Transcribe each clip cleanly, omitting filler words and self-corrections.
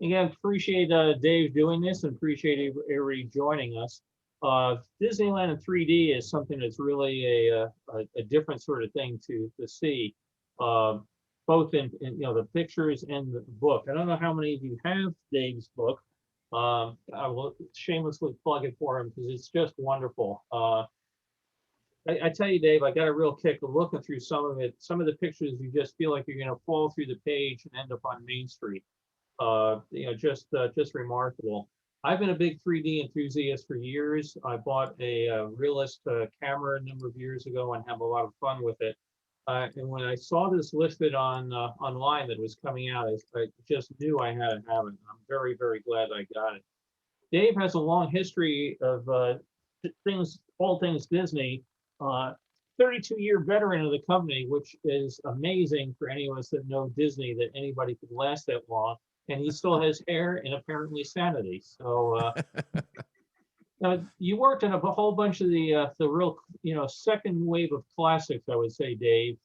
Again, appreciate Dave doing this and appreciate everybody joining us. Disneyland in 3D is something that's really a different sort of thing to see, uh, both in the pictures and the book. I don't know how many of you have Dave's book. I will shamelessly plug it for him because it's just wonderful. I tell you, Dave, I got a real kick of looking through some of it. Some of the pictures, you just feel like you're going to fall through the page and end up on Main Street. Just remarkable. I've been a big 3D enthusiast for years. I bought a realist camera a number of years ago and have a lot of fun with it. And when I saw this listed on online that was coming out, I just knew I had to have it. I'm very, very glad I got it. Dave has a long history of all things Disney. Uh, 32-year veteran of the company, which is amazing for any of us that know Disney that anybody could last that long. And he still has hair and apparently sanity. You worked on a whole bunch of the real second wave of classics, I would say, Dave.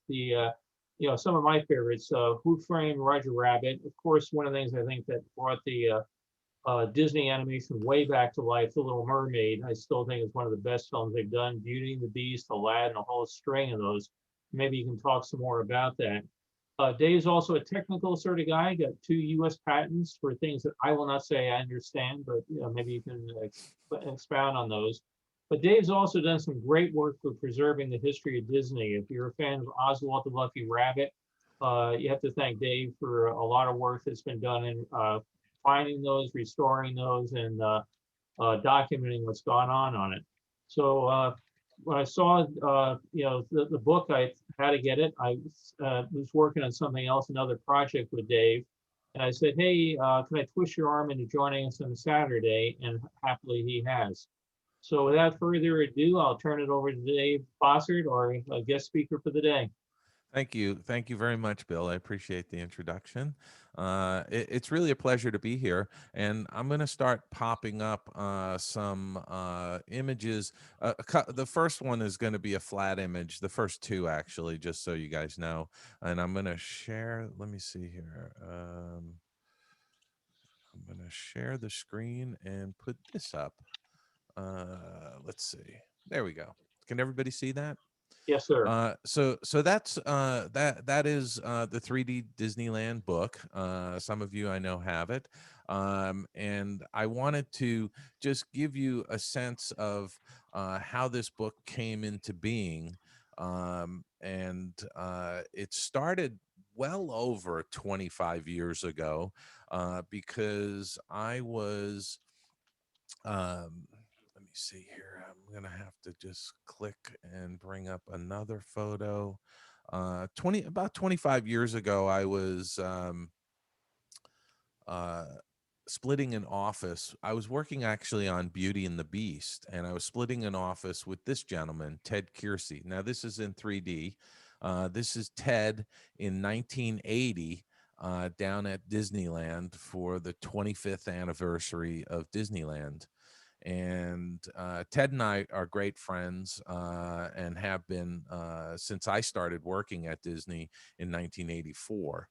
Some of my favorites, Who Framed Roger Rabbit. Of course, one of the things I think that brought the Disney animation way back to life, The Little Mermaid. I still think it's one of the best films they've done. Beauty and the Beast, Aladdin, a whole string of those. Maybe you can talk some more about that. Dave's also a technical sort of guy. Got 2 U.S. patents for things that I will not say I understand, but maybe you can expound on those. But Dave's also done some great work for preserving the history of Disney. If you're a fan of Oswald the Lucky Rabbit, you have to thank Dave for a lot of work that's been done in finding those, restoring those, and documenting what's gone on it. So when I saw the book, I had to get it. I was working on something else, another project with Dave, and I said, "Hey, can I twist your arm into joining us on Saturday?" And happily, he has. So without further ado, I'll turn it over to Dave Bossert, our guest speaker for the day. Thank you. Thank you very much, Bill. I appreciate the introduction. It's really a pleasure to be here. And I'm going to start popping up some images. The first one is going to be a flat image, the first two, actually, just so you guys know. And I'm going to share, let me see here. I'm going to share the screen and put this up. Let's see. There we go. Can everybody see that? Yes, sir. So that is the 3D Disneyland book. Some of you I know have it, and I wanted to just give you a sense of how this book came into being, and it started well over 25 years ago, because I was. Let me see here. I'm gonna have to just click and bring up another photo. 25 years ago, I was uh, splitting an office. I was working actually on Beauty and the Beast, and I was splitting an office with this gentleman, Ted Kiersey. Now, this is in 3D. This is Ted in 1980 down at Disneyland for the 25th anniversary of Disneyland. And Ted and I are great friends, and have been since I started working at Disney in 1984.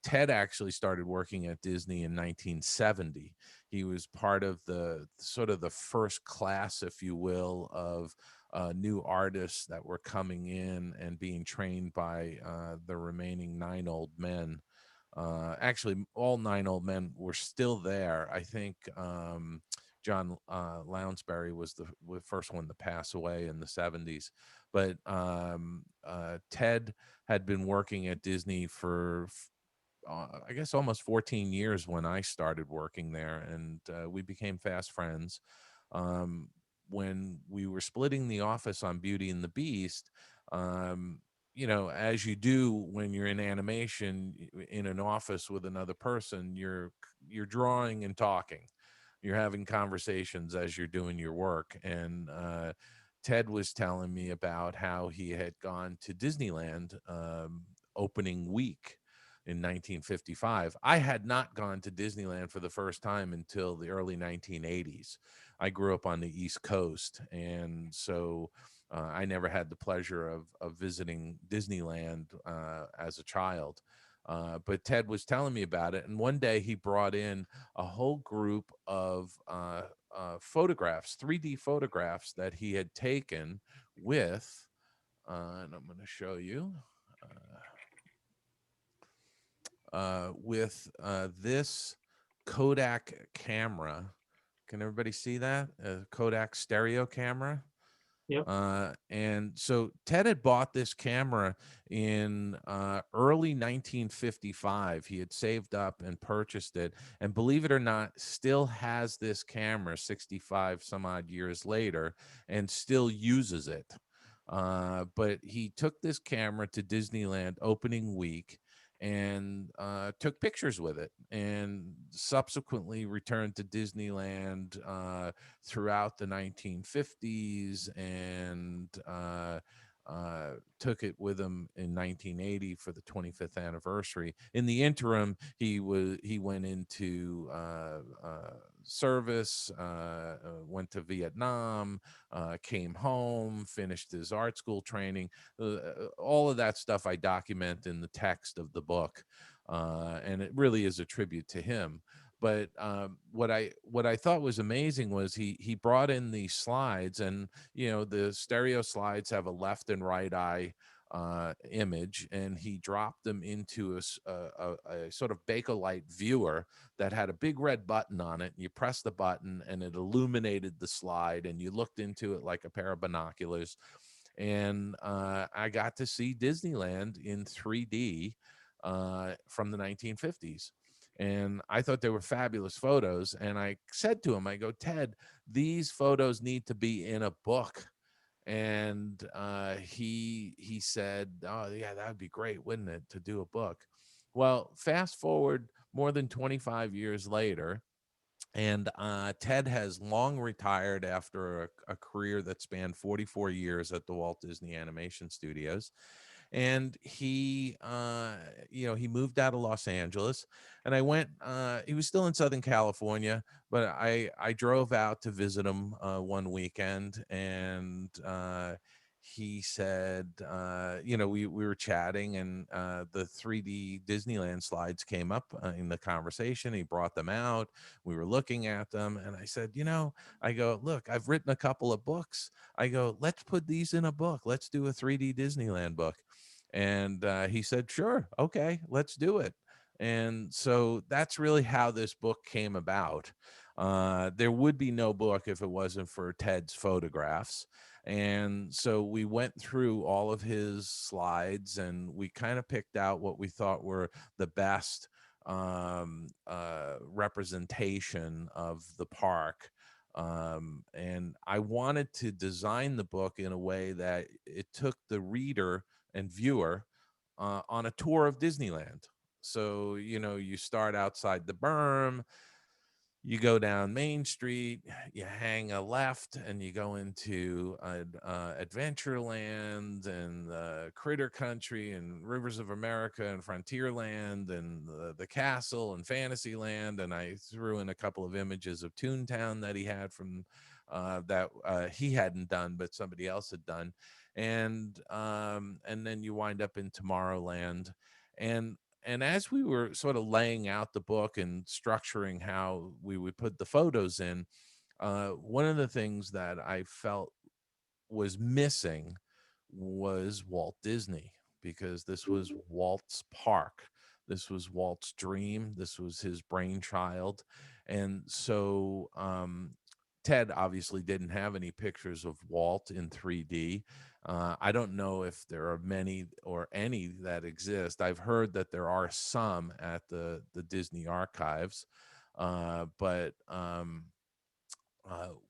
Ted actually started working at Disney in 1970. He was part of the sort of the first class, if you will, of new artists that were coming in and being trained by the remaining 9 old men. Actually, all 9 old men were still there. I think John Lounsbury was the first one to pass away in the 70s. But Ted had been working at Disney for, I guess, almost 14 years when I started working there, and we became fast friends. Um, when we were splitting the office on Beauty and the Beast, um, as you do when you're in animation in an office with another person, you're drawing and talking, you're having conversations as you're doing your work. And Ted was telling me about how he had gone to Disneyland opening week in 1955. I had not gone to Disneyland for the first time until the early 1980s. I grew up on the East Coast, and so I never had the pleasure of visiting Disneyland as a child. But Ted was telling me about it, and one day he brought in a whole group of photographs, 3D photographs that he had taken with, and I'm going to show you. With this Kodak camera. Can everybody see that? A Kodak stereo camera. Yep. And so Ted had bought this camera in early 1955. He had saved up and purchased it. And believe it or not, still has this camera 65 some odd years later and still uses it. But he took this camera to Disneyland opening week and took pictures with it, and subsequently returned to Disneyland throughout the 1950s, and took it with him in 1980 for the 25th anniversary. In the interim, he went into service, went to Vietnam, came home, finished his art school training. All of that stuff I document in the text of the book, and it really is a tribute to him. But what I thought was amazing was he brought in these slides, and the stereo slides have a left and right eye image, and he dropped them into a sort of Bakelite viewer that had a big red button on it. And you press the button, and it illuminated the slide, and you looked into it like a pair of binoculars. And I got to see Disneyland in 3D from the 1950s. And I thought they were fabulous photos. And I said to him, I go, Ted, these photos need to be in a book. And he said, oh yeah, that would be great, wouldn't it, to do a book? Well, fast forward more than 25 years later, and Ted has long retired after a career that spanned 44 years at the Walt Disney Animation Studios. And he moved out of Los Angeles, and I went, he was still in Southern California, but I drove out to visit him one weekend, and he said, we were chatting, and the 3D Disneyland slides came up in the conversation. He brought them out. We were looking at them, and I said, I go, look, I've written a couple of books. I go, let's put these in a book. Let's do a 3D Disneyland book. And he said, sure, okay, let's do it. And so that's really how this book came about. There would be no book if it wasn't for Ted's photographs. And so we went through all of his slides, and we kind of picked out what we thought were the best representation of the park. And I wanted to design the book in a way that it took the reader and viewer on a tour of Disneyland. So, you start outside the berm, you go down Main Street, you hang a left, and you go into Adventureland and Critter Country and Rivers of America and Frontierland and the castle and Fantasyland. And I threw in a couple of images of Toontown that he had from that he hadn't done, but somebody else had done. And then you wind up in Tomorrowland. And as we were sort of laying out the book and structuring how we would put the photos in, one of the things that I felt was missing was Walt Disney, because this was Walt's park. This was Walt's dream. This was his brainchild. And so Ted obviously didn't have any pictures of Walt in 3D. I don't know if there are many or any that exist. I've heard that there are some at the Disney archives, but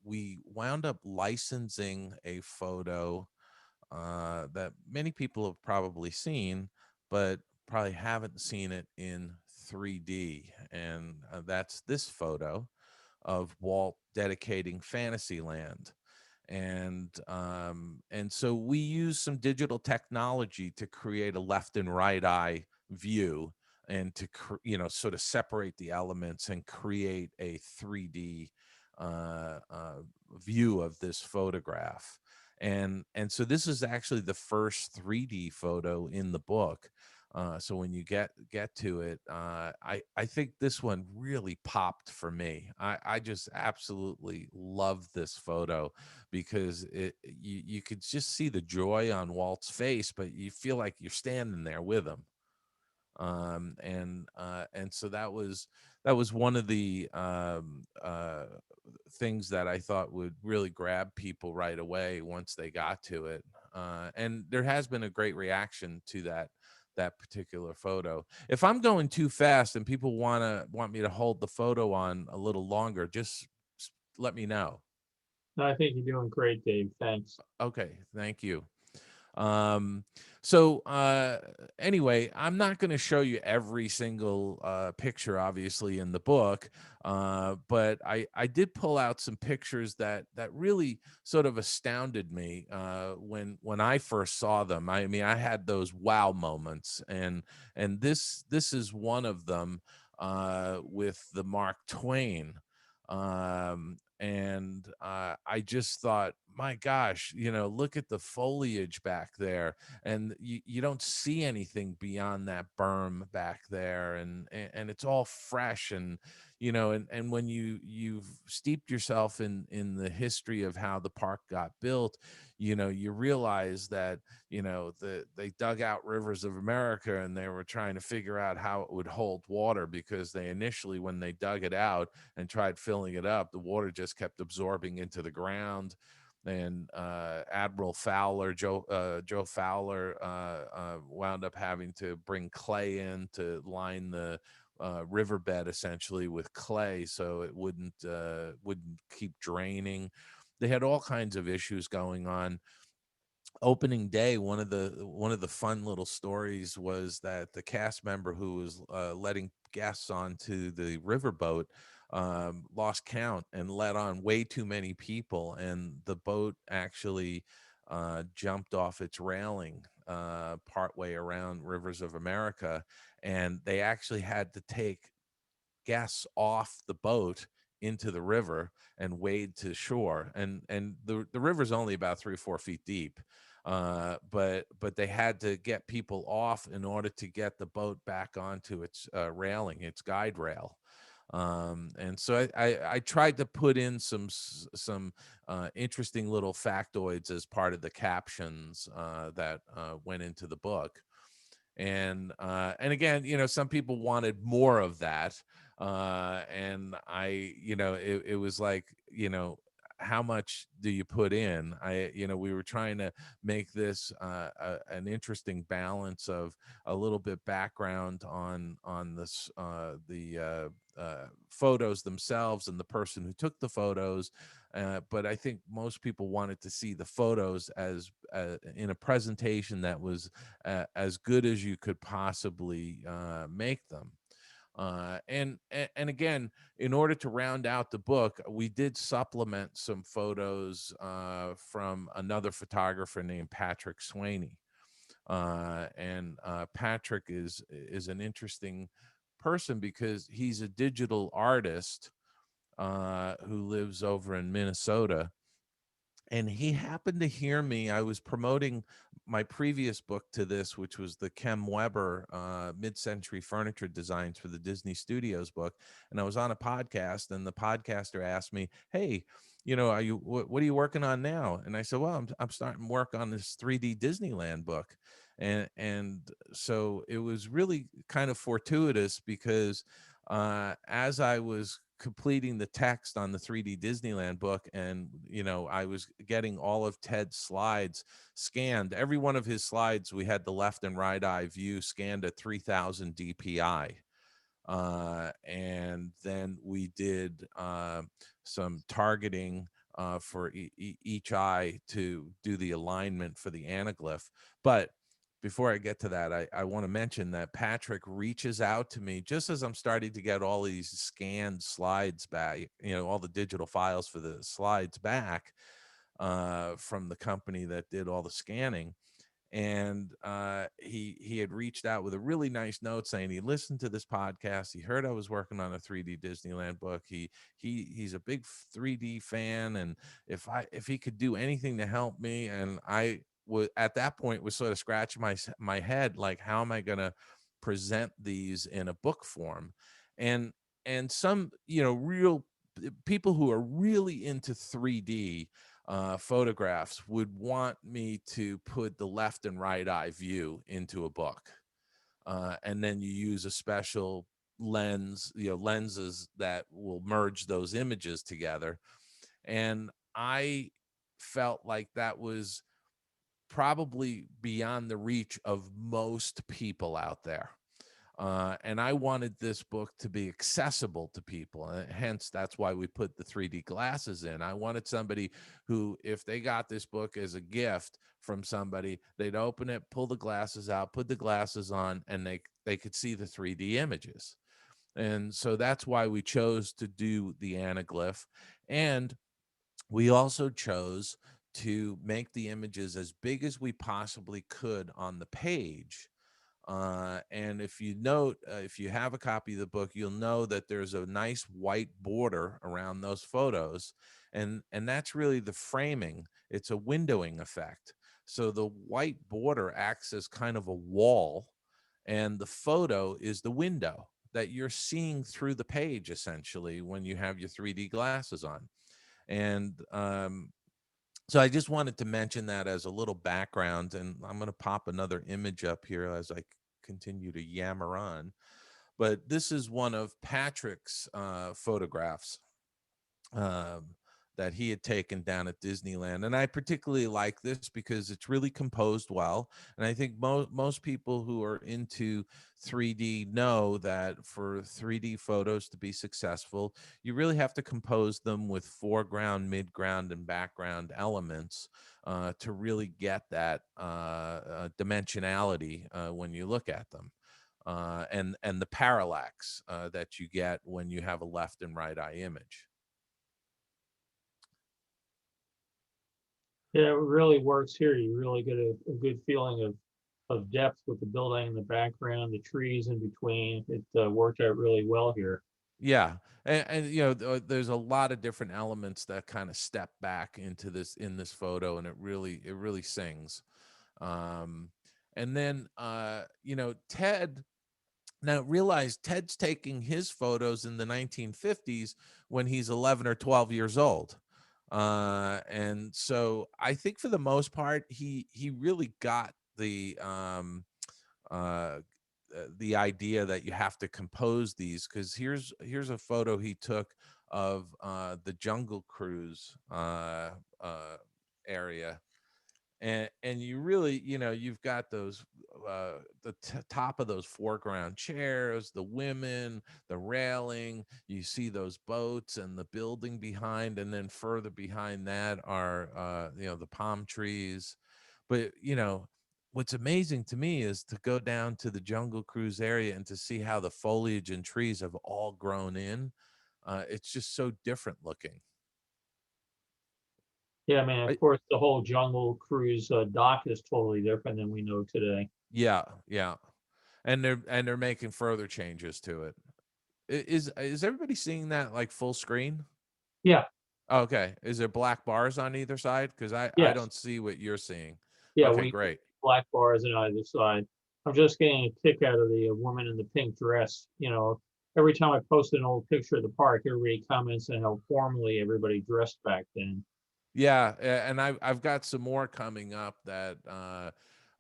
we wound up licensing a photo that many people have probably seen, but probably haven't seen it in 3D. And that's this photo of Walt dedicating Fantasyland. And so we use some digital technology to create a left and right eye view, and to sort of separate the elements and create a 3D view of this photograph. And so this is actually the first 3D photo in the book. So when you get to it, I think this one really popped for me. I just absolutely love this photo because you could just see the joy on Walt's face, but you feel like you're standing there with him. And so that was one of the things that I thought would really grab people right away once they got to it. And there has been a great reaction to that particular photo. If I'm going too fast and people want me to hold the photo on a little longer, just let me know. No, I think you're doing great, Dave. Thanks. Okay, thank you. Um, so anyway, I'm not going to show you every single picture, obviously, in the book, but I did pull out some pictures that really sort of astounded me when I first saw them. I mean, I had those wow moments, and this is one of them with the Mark Twain. And I just thought, my gosh, look at the foliage back there, and you don't see anything beyond that berm back there, and it's all fresh, and when you've steeped yourself in the history of how the park got built, you realize that they dug out rivers of America, and they were trying to figure out how it would hold water, because they initially, when they dug it out and tried filling it up, the water just kept absorbing into the ground. And Admiral Fowler, Joe Fowler, wound up having to bring clay in to line the riverbed, essentially, with clay, so it wouldn't keep draining. They had all kinds of issues going on. Opening day, one of the fun little stories was that the cast member who was letting guests onto the riverboat lost count and let on way too many people, and the boat actually jumped off its railing partway around Rivers of America, and they actually had to take guests off the boat into the river and wade to shore, and the river's only about 3 or 4 feet deep, but they had to get people off in order to get the boat back onto its railing, its guide rail. And so I tried to put in some interesting little factoids as part of the captions that went into the book. And again, some people wanted more of that, and it was like, how much do you put in? We were trying to make this an interesting balance of a little bit background on this the photos themselves and the person who took the photos, but I think most people wanted to see the photos as in a presentation that was as good as you could possibly make them. And again, in order to round out the book, we did supplement some photos from another photographer named Patrick Swaney. And Patrick is an interesting person because he's a digital artist who lives over in Minnesota, and he happened to hear me. I was promoting my previous book to this, which was the Kem Weber mid-century furniture designs for the Disney Studios book, and I was on a podcast, and the podcaster asked me, "Hey, what are you working on now?" And I said, "Well, I'm starting work on this 3D Disneyland book," and so it was really kind of fortuitous because as I was completing the text on the 3D Disneyland book, and I was getting all of Ted's slides scanned. Every one of his slides, we had the left and right eye view scanned at 3000 DPI. And then we did some targeting for each eye to do the alignment for the anaglyph. But before I get to that, I want to mention that Patrick reaches out to me just as I'm starting to get all these scanned slides back, all the digital files for the slides back from the company that did all the scanning. And he had reached out with a really nice note saying he listened to this podcast. He heard I was working on a 3D Disneyland book. He's a big 3D fan, and if he could do anything to help me, and I at that point was sort of scratching my head, like, how am I going to present these in a book form? And some, real people who are really into 3D photographs would want me to put the left and right eye view into a book, and then you use a special lenses that will merge those images together. And I felt like that was probably beyond the reach of most people out there. And I wanted this book to be accessible to people. And hence, that's why we put the 3D glasses in. I wanted somebody who, if they got this book as a gift from somebody, they'd open it, pull the glasses out, put the glasses on, and they could see the 3D images. And so that's why we chose to do the anaglyph. And we also chose to make the images as big as we possibly could on the page. And if you note, if you have a copy of the book, you'll know that there's a nice white border around those photos. And that's really the framing. It's a windowing effect. So the white border acts as kind of a wall, and the photo is the window that you're seeing through the page, essentially, when you have your 3D glasses on. And so I just wanted to mention that as a little background, and I'm going to pop another image up here as I continue to yammer on. But this is one of Patrick's photographs that he had taken down at Disneyland. And I particularly like this because it's really composed well. And I think most people who are into 3D know that for 3D photos to be successful, you really have to compose them with foreground, midground, and background elements to really get that dimensionality when you look at them. And the parallax that you get when you have a left and right eye image. Yeah, it really works here. You really get a good feeling of depth with the building in the background, the trees in between. It worked out really well here. Yeah. And there's a lot of different elements that kind of step back into this in this photo, and it really sings. Um, and then Ted, now realize Ted's taking his photos in the 1950s when he's 11 or 12 years old. And so I think for the most part, he really got uh, the idea that you have to compose these, because here's a photo he took of the Jungle Cruise area. And you really, you've got those top of those foreground chairs, the women, the railing, you see those boats and the building behind, and then further behind that are the palm trees. But what's amazing to me is to go down to the Jungle Cruise area and to see how the foliage and trees have all grown in. It's just so different looking. Yeah, I mean, of I, course, the whole Jungle Cruise dock is totally different than we know today. yeah, yeah. And they're making further changes to it. Is everybody seeing that like full screen? Yeah, Okay. Is there black bars on either side? Because I yes. don't see what you're seeing. Yeah, Okay, we great. black bars on either side. I'm just getting a kick out of the woman in the pink dress. Every time I post an old picture of the park, everybody comments on how formally everybody dressed back then. Yeah, and I've got some more coming up that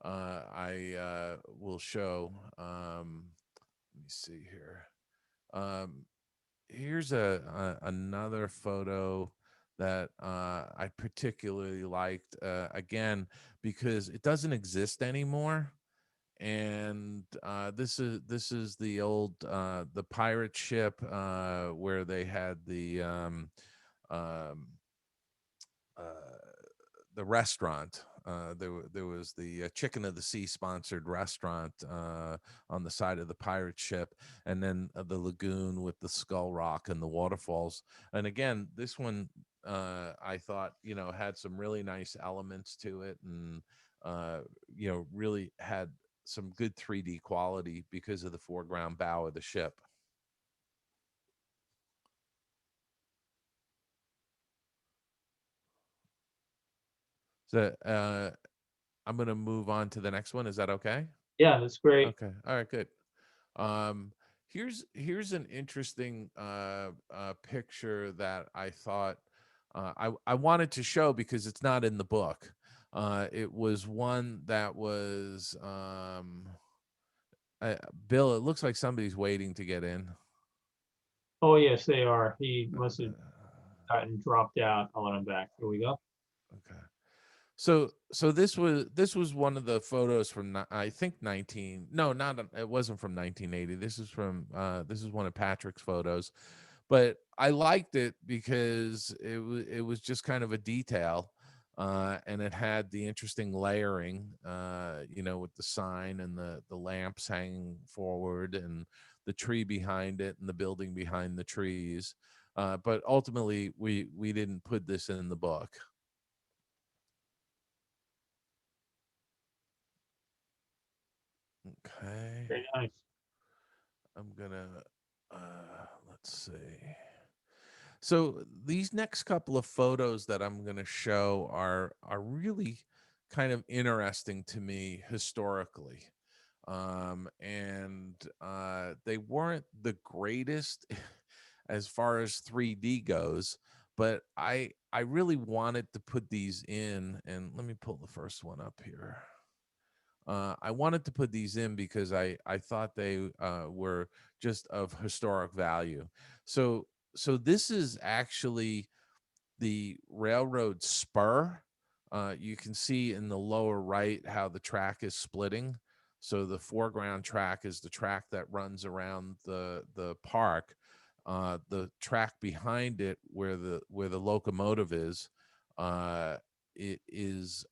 I will show. Let me see here. Um, Here's another photo that I particularly liked, again, because it doesn't exist anymore. And this is the old the pirate ship where they had um, uh, the restaurant. There was the Chicken of the Sea sponsored restaurant on the side of the pirate ship, and then the lagoon with the Skull Rock and the waterfalls. And again, this one I thought had some really nice elements to it, and really had some good 3D quality because of the foreground bow of the ship. So I'm gonna move on to the next one. Is that okay? Yeah, that's great. Okay. All right. Good. Um, here's an interesting picture that I thought I wanted to show because it's not in the book. It was one that was Bill. It looks like somebody's waiting to get in. Oh, yes, they are. He must Uh, have gotten dropped out. I'll let him back. Here we go. okay. So this was one of the photos from I think 19 no not it wasn't from 1980. This is one of Patrick's photos, but I liked it because it was just kind of a detail, and it had the interesting layering, with the sign and the lamps hanging forward and the tree behind it and the building behind the trees, but ultimately we didn't put this in the book. Okay. Very nice. I'm gonna let's see. So these next couple of photos that I'm gonna show are really kind of interesting to me historically. And they weren't the greatest as far as 3D goes, but I really wanted to put these in, and let me pull the first one up here. I wanted to put these in because I thought they were just of historic value. So so this is actually the Railroad Spur. You can see in the lower right how the track is splitting. So the foreground track is the track that runs around the park. The track behind it, where the locomotive is, it is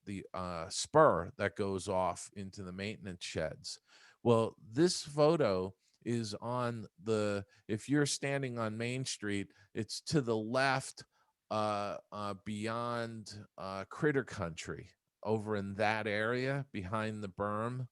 the spur that goes off into the maintenance sheds. Well, this photo is on the if you're standing on Main Street, it's to the left, beyond Critter Country, over in that area behind the berm.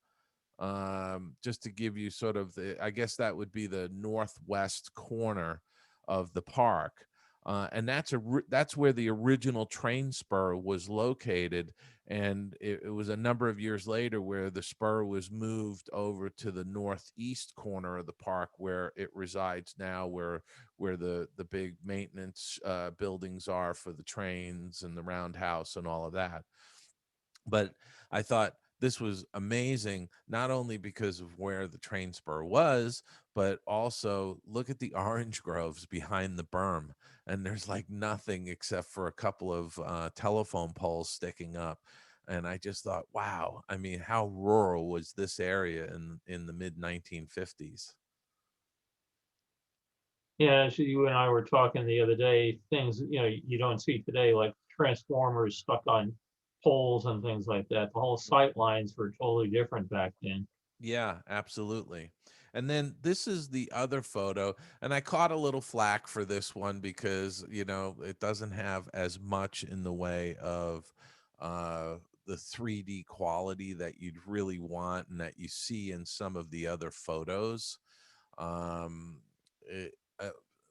Just to give you sort of I guess that would be the northwest corner of the park. And that's where the original train spur was located, and it was a number of years later where the spur was moved over to the northeast corner of the park, where it resides now, where the big maintenance buildings are for the trains and the roundhouse and all of that. But I thought this was amazing, not only because of where the train spur was, but also look at the orange groves behind the berm. And there's like nothing except for a couple of telephone poles sticking up. And I just thought, wow, I mean, how rural was this area in the mid 1950s? Yeah, actually, you and I were talking the other day, things, you don't see today, like transformers stuck on poles and things like that. The whole sight lines were totally different back then. Yeah, absolutely. And then this is the other photo, and I caught a little flack for this one because, it doesn't have as much in the way of uh, the 3D quality that you'd really want and that you see in some of the other photos. Um, it, uh,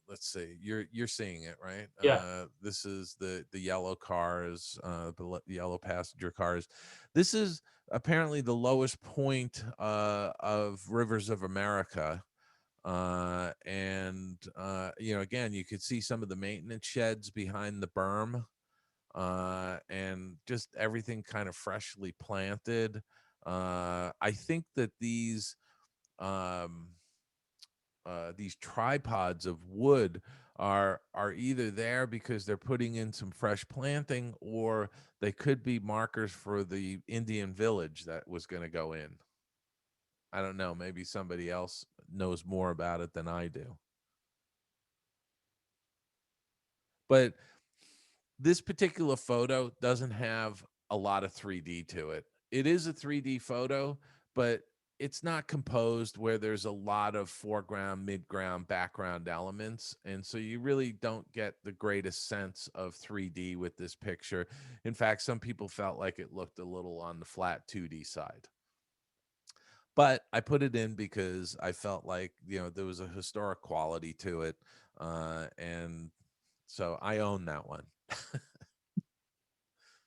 let's see, you're seeing it, right? Yeah, This is the yellow cars, the yellow passenger cars. This is apparently the lowest point of Rivers of America. And again, you could see some of the maintenance sheds behind the berm, and just everything kind of freshly planted. I think that um, these tripods of wood are either there because they're putting in some fresh planting, or they could be markers for the Indian village that was going to go in. I don't know. Maybe somebody else knows more about it than I do. But this particular photo doesn't have a lot of 3D to it. It is a 3D photo, but it's not composed where there's a lot of foreground, midground, background elements. And so you really don't get the greatest sense of 3D with this picture. In fact, some people felt like it looked a little on the flat 2D side. But I put it in because I felt like, there was a historic quality to it. And so I own that one.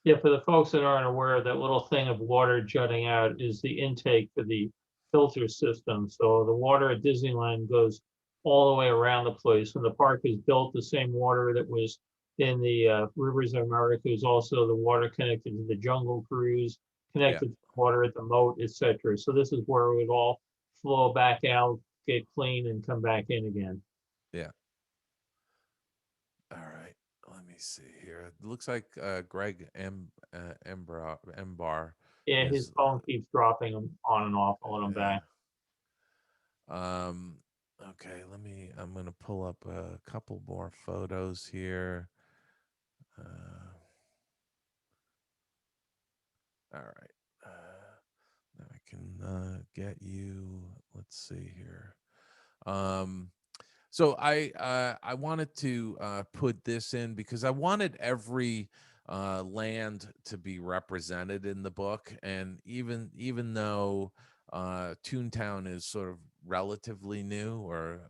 Yeah, for the folks that aren't aware, that little thing of water jutting out is the intake for the filter system. So the water at Disneyland goes all the way around the place. When the park was built, the same water that was in the rivers of America is also the water connected to the Jungle Cruise, Yeah, connected to water at the moat, etc. So this is where it would all flow back out, get clean, and come back in again. yeah. All right. Let me see here. It looks like Greg Embar Yeah, his is phone keeps dropping him on and off. I'll let him uh, back. um okay, I'm going to pull up a couple more photos here. Uh all right. Now I can get you, let's see here. Um So I wanted to put this in because I wanted every land to be represented in the book, and even though Toontown is sort of relatively new, or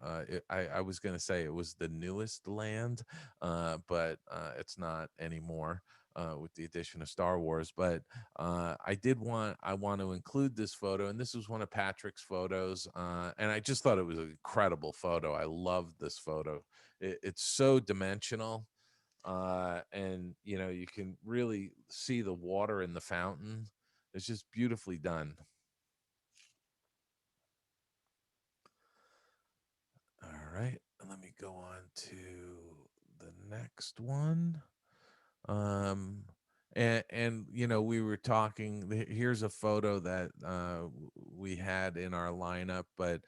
I was going to say it was the newest land, but it's not anymore. With the addition of Star Wars, but I want to include this photo, and this was one of Patrick's photos, and I just thought it was an incredible photo. I loved this photo. It's so dimensional, and you can really see the water in the fountain. It's just beautifully done. All right, let me go on to the next one. Um, and we were talking. Here's a photo that we had in our lineup, but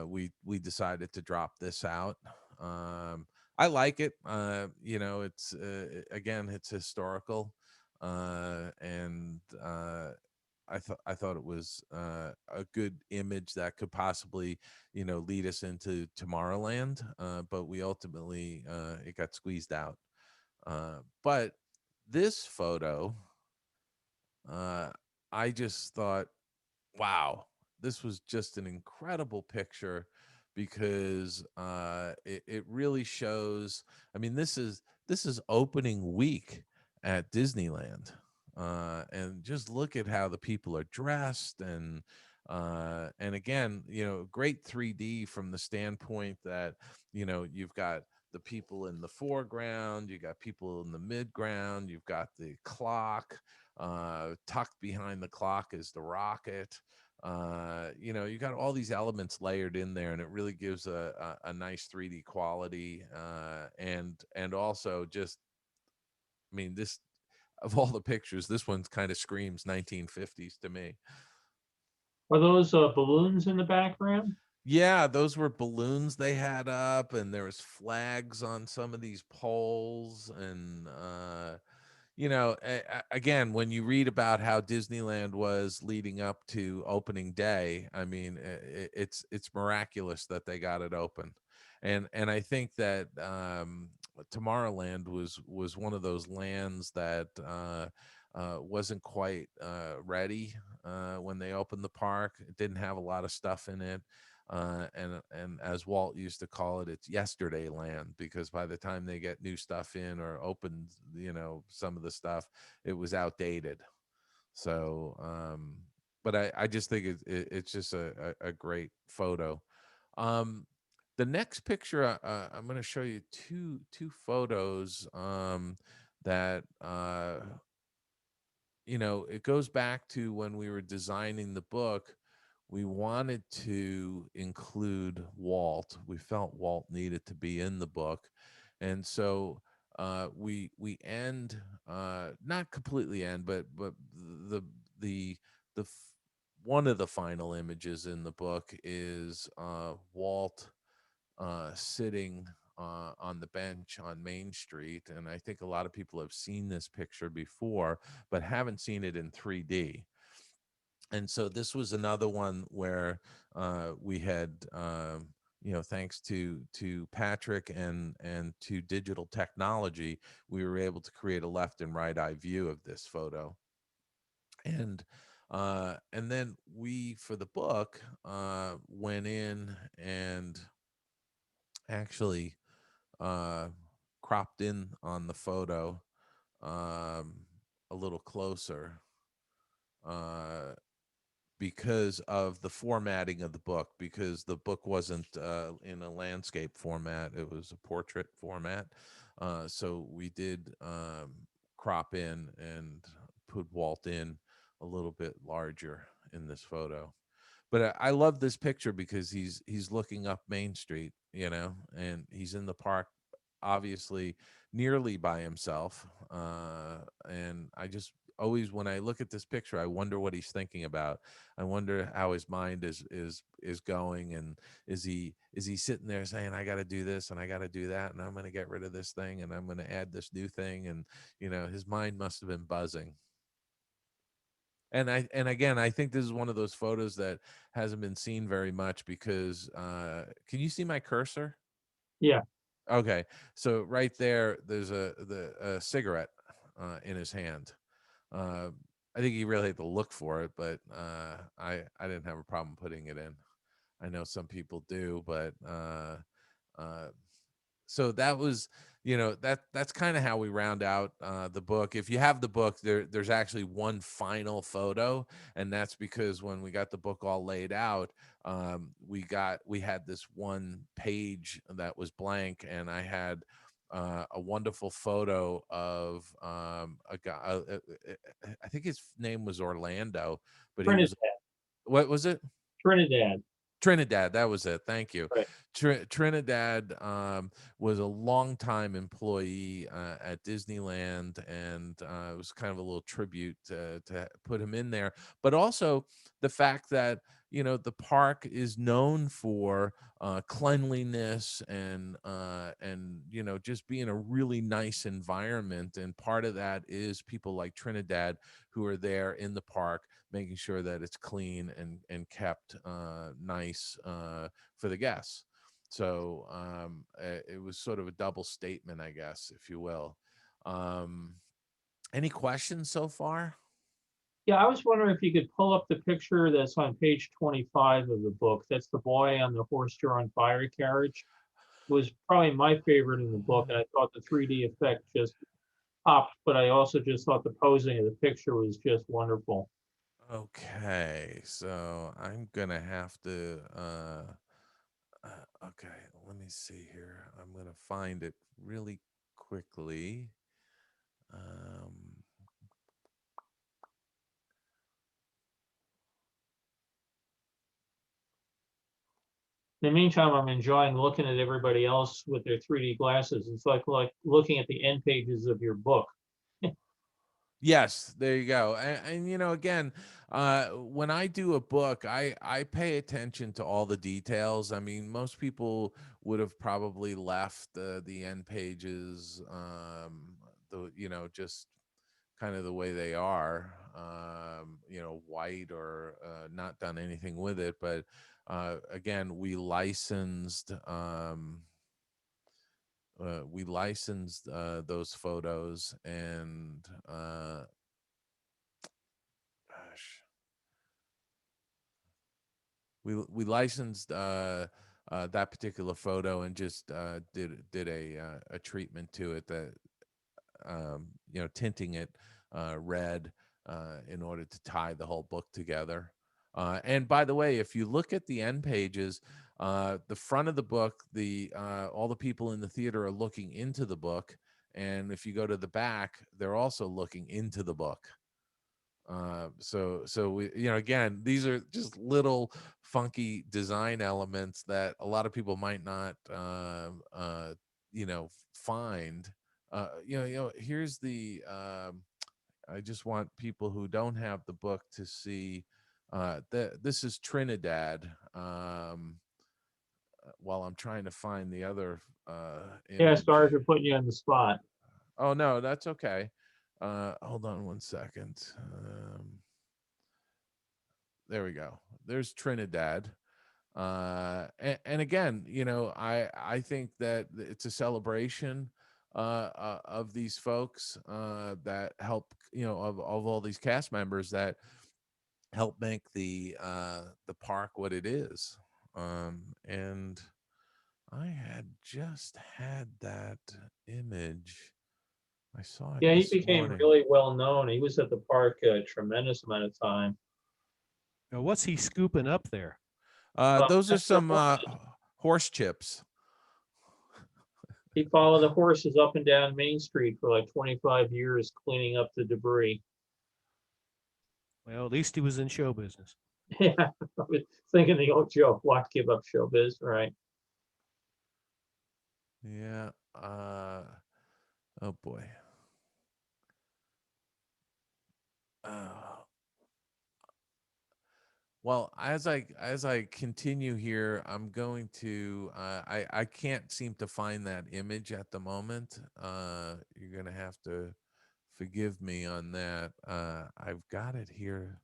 we decided to drop this out. I like it. It's again, it's historical, and I thought it was a good image that could possibly lead us into Tomorrowland, but we ultimately it got squeezed out. But this photo, uh, I just thought, wow, this was just an incredible picture because it really shows. I mean, this is opening week at Disneyland, and just look at how the people are dressed, and again, great 3D from the standpoint that you've got the people in the foreground, you got people in the midground, you've got the clock, tucked behind the clock is the rocket. You got all these elements layered in there, and it really gives a nice 3D quality, and also just, I mean, this, of all the pictures, this one's kind of screams 1950s to me. Are those balloons in the background? Yeah, those were balloons they had up, and there was flags on some of these poles, and again, when you read about how Disneyland was leading up to opening day, I mean, it's miraculous that they got it open, and I think that Tomorrowland was one of those lands that wasn't quite ready when they opened the park. It didn't have a lot of stuff in it. And as Walt used to call it, it's yesterday land, because by the time they get new stuff in or opened, some of the stuff, it was outdated. So, but I just think it's just a great photo. Um, the next picture, I'm going to show you two photos that it goes back to when we were designing the book. We wanted to include Walt. We felt Walt needed to be in the book, and so we end, not completely end, but the the the f- one of the final images in the book is Walt sitting on the bench on Main Street. And I think a lot of people have seen this picture before, but haven't seen it in 3D. And so this was another one where we had, thanks to Patrick and to digital technology, we were able to create a left and right eye view of this photo. And then we, for the book, went in and actually uh, cropped in on the photo, um, a little closer, uh, because of the formatting of the book, because the book wasn't in a landscape format, it was a portrait format. So we did crop in and put Walt in a little bit larger in this photo. But I love this picture because he's looking up Main Street, and he's in the park, obviously nearly by himself. And I just always, when I look at this picture, I wonder what he's thinking about. I wonder how his mind is going, and is he sitting there saying, I got to do this and I got to do that, and I'm going to get rid of this thing and I'm going to add this new thing, and his mind must have been buzzing. And again, I think this is one of those photos that hasn't been seen very much because can you see my cursor? Yeah. Okay, so right there, there's a cigarette in his hand. Uh, I think he really had to look for it, but I didn't have a problem putting it in. I know some people do, but uh, so that was, that's kind of how we round out the book. If you have the book, there's actually one final photo, and that's because when we got the book all laid out, we had this one page that was blank, and I had a wonderful photo of a guy. I think his name was Orlando, but he was, Trinidad. what was it? Trinidad. Trinidad, that was it. Thank you. Right. Trinidad was a longtime employee at Disneyland, and it was kind of a little tribute to put him in there. But also the fact that the park is known for cleanliness and just being a really nice environment, and part of that is people like Trinidad who are there in the park making sure that it's clean and kept nice for the guests. So it was sort of a double statement, I guess, if you will. Um, any questions so far? Yeah, I was wondering if you could pull up the picture that's on page 25 of the book. That's the boy on the horse-drawn fire carriage. It was probably my favorite in the book, and I thought the 3D effect just popped, but I also just thought the posing of the picture was just wonderful. Okay, so I'm gonna have to. Okay, let me see here. I'm gonna find it really quickly. Um, In the meantime, I'm enjoying looking at everybody else with their 3D glasses. It's like looking at the end pages of your book. Yes, there you go. And again, when I do a book, I pay attention to all the details. I mean, most people would have probably left the end pages, just kind of the way they are, white, or not done anything with it. But again, we licensed those photos, and gosh, we licensed that particular photo, and just did a treatment to it, that tinting it red in order to tie the whole book together. And by the way, if you look at the end pages, the front of the book, the all the people in the theater are looking into the book, and if you go to the back, they're also looking into the book. So we, again, these are just little funky design elements that a lot of people might not find. Here's the I just want people who don't have the book to see that this is Trinidad. While I'm trying to find the other Yeah, image. sorry for putting you on the spot. Oh no, that's okay. Hold on one second. There we go. There's Trinidad. And again, I think that it's a celebration of these folks that help, of all these cast members that help make the park what it is. And I had just had that image I saw it Yeah, he this became morning. really well known. He was at the park a tremendous amount of time. Now, what's he scooping up there? Those are That's the some horse. horse chips. He followed the horses up and down Main Street for like 25 years, cleaning up the debris. Well, at least he was in show business. Yeah, I was thinking the old joke, "Why give up showbiz?" Right? Yeah. Oh boy. Uh, well, as I continue here, I'm going to I can't seem to find that image at the moment. You're gonna have to forgive me on that. I've got it here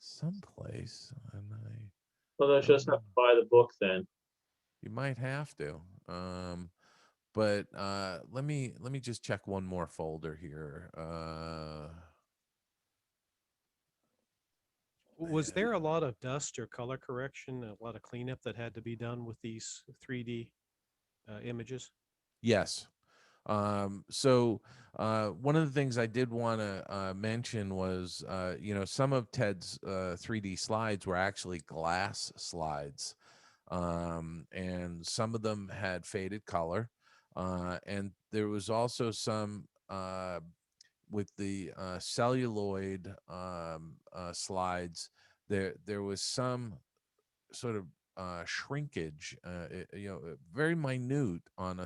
someplace, and I Well, let's don't just have know. to buy the book then. You might have to. But let me just check one more folder here. Was there a lot of dust or color correction, a lot of cleanup that had to be done with these 3D images? Yes. So one of the things I did want to mention was, some of Ted's 3D slides were actually glass slides, and some of them had faded color, and there was also some with the celluloid slides. There was some sort of shrinkage, very minute on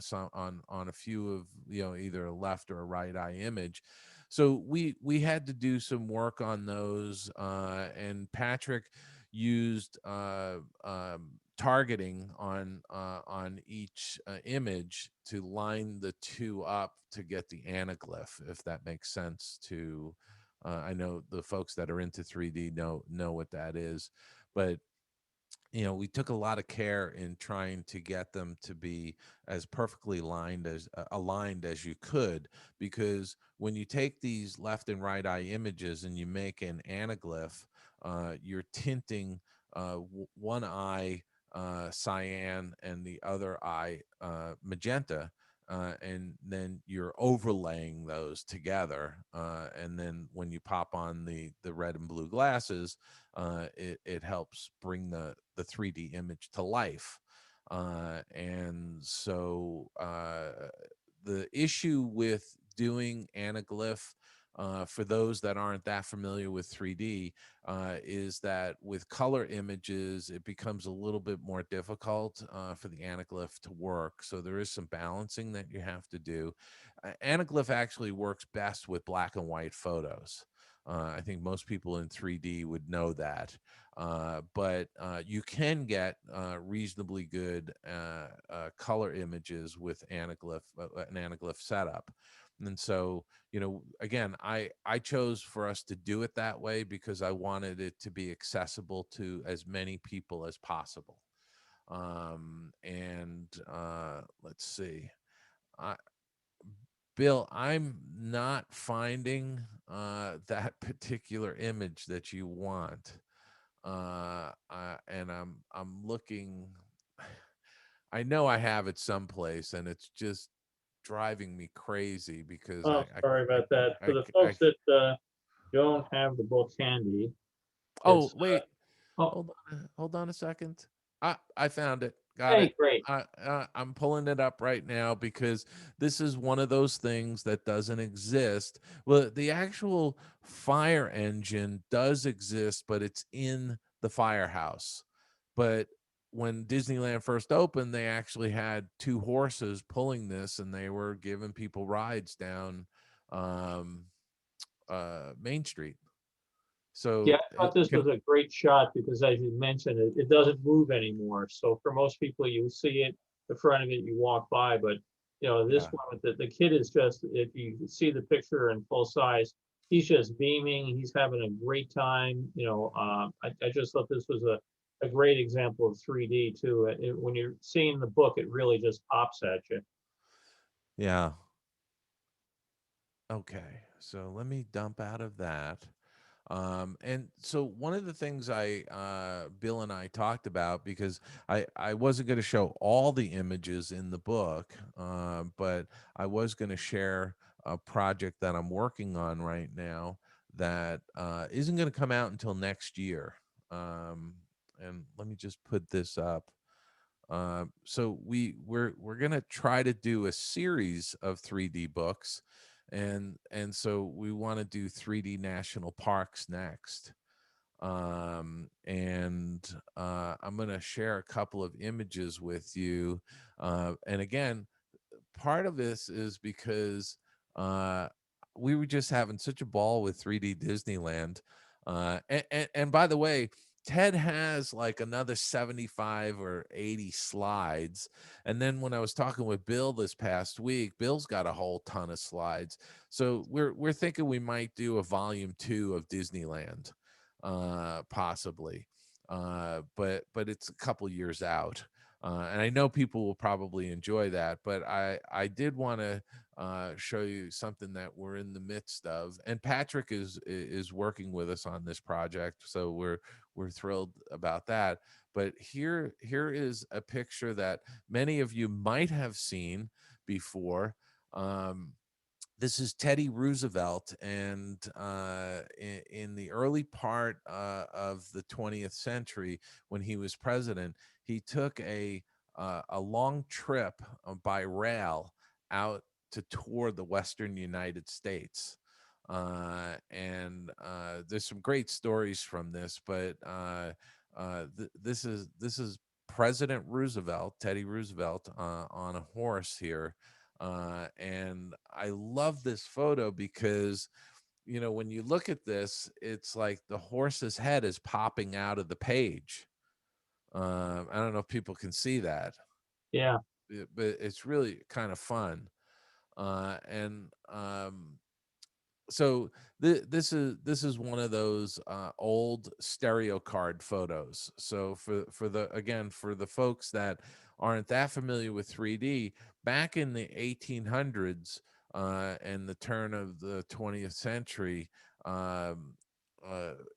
on a few of, either a left or a right eye image. So we had to do some work on those, and Patrick used targeting on each image to line the two up to get the anaglyph, if that makes sense. To I know the folks that are into 3D know what that is, but we took a lot of care in trying to get them to be as perfectly aligned as you could, because when you take these left and right eye images and you make an anaglyph, you're tinting one eye cyan and the other eye magenta, and then you're overlaying those together, and then when you pop on the red and blue glasses, it helps bring the 3D image to life. And so the issue with doing anaglyph, for those that aren't that familiar with 3D, is that with color images, it becomes a little bit more difficult for the anaglyph to work. So there is some balancing that you have to do. Anaglyph actually works best with black and white photos. I think most people in 3D would know that. But you can get reasonably good color images with anaglyph, an anaglyph setup. And so, again, I chose for us to do it that way because I wanted it to be accessible to as many people as possible. And let's see. I, Bill, I'm not finding that particular image that you want. And I'm looking. I know I have it someplace, and it's just driving me crazy because Oh, sorry about that. For the I folks that don't have the book handy, oh it's wait, oh, hold on a second. I found it. Got hey, it. great. I'm pulling it up right now because this is one of those things that doesn't exist. Well, the actual fire engine does exist, but it's in the firehouse. But when Disneyland first opened, they actually had two horses pulling this, and they were giving people rides down um, Main Street. Yeah, So I thought this was a great shot because, as you mentioned, it doesn't move anymore. So for most people, you see it, the front of it, you walk by. But this yeah. one with the kid is just, if you see the picture in full size, he's just beaming. He's having a great time. I just thought this was a great example of 3D too. When you're seeing the book, it really just pops at you. Yeah. Okay. So let me dump out of that. And so one of the things Bill and I talked about, because I wasn't going to show all the images in the book, but I was going to share a project that I'm working on right now that isn't going to come out until next year. And let me just put this up. So we're gonna try to do a series of 3D books, and so we want to do 3D national parks next. And I'm gonna share a couple of images with you. And again, part of this is because uh, we were just having such a ball with 3D Disneyland. And by the way, Ted has like another 75 or 80 slides. And then when I was talking with Bill this past week, Bill's got a whole ton of slides. So we're thinking we might do a volume 2 of Disneyland, possibly. But it's a couple years out. And I know people will probably enjoy that, but I did want to show you something that we're in the midst of, and Patrick is working with us on this project, so we're thrilled about that. But here is a picture that many of you might have seen before. This is Teddy Roosevelt, and in the early part of the 20th century, when he was president, he took a long trip by rail out to tour the Western United States. And there's some great stories from this, but this is President Roosevelt, Teddy Roosevelt, on a horse here. And I love this photo because, you know, when you look at this, it's like the horse's head is popping out of the page. I don't know if people can see that, Yeah. but it's really kind of fun. And so this is one of those old stereo card photos. So for the folks that aren't that familiar with 3D, back in the 1800s and the turn of the 20th century,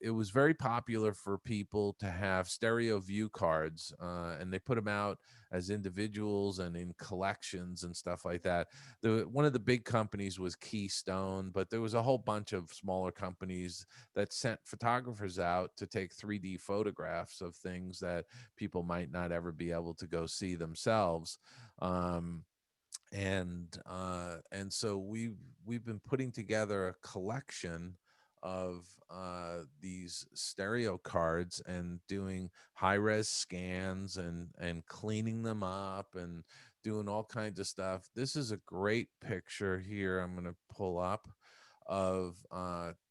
it was very popular for people to have stereo view cards, and they put them out as individuals and in collections and stuff like that. One of the big companies was Keystone, but there was a whole bunch of smaller companies that sent photographers out to take 3D photographs of things that people might not ever be able to go see themselves. And so we've been putting together a collection of these stereo cards and doing high-res scans and cleaning them up and doing all kinds of stuff. This is a great picture here I'm going to pull up of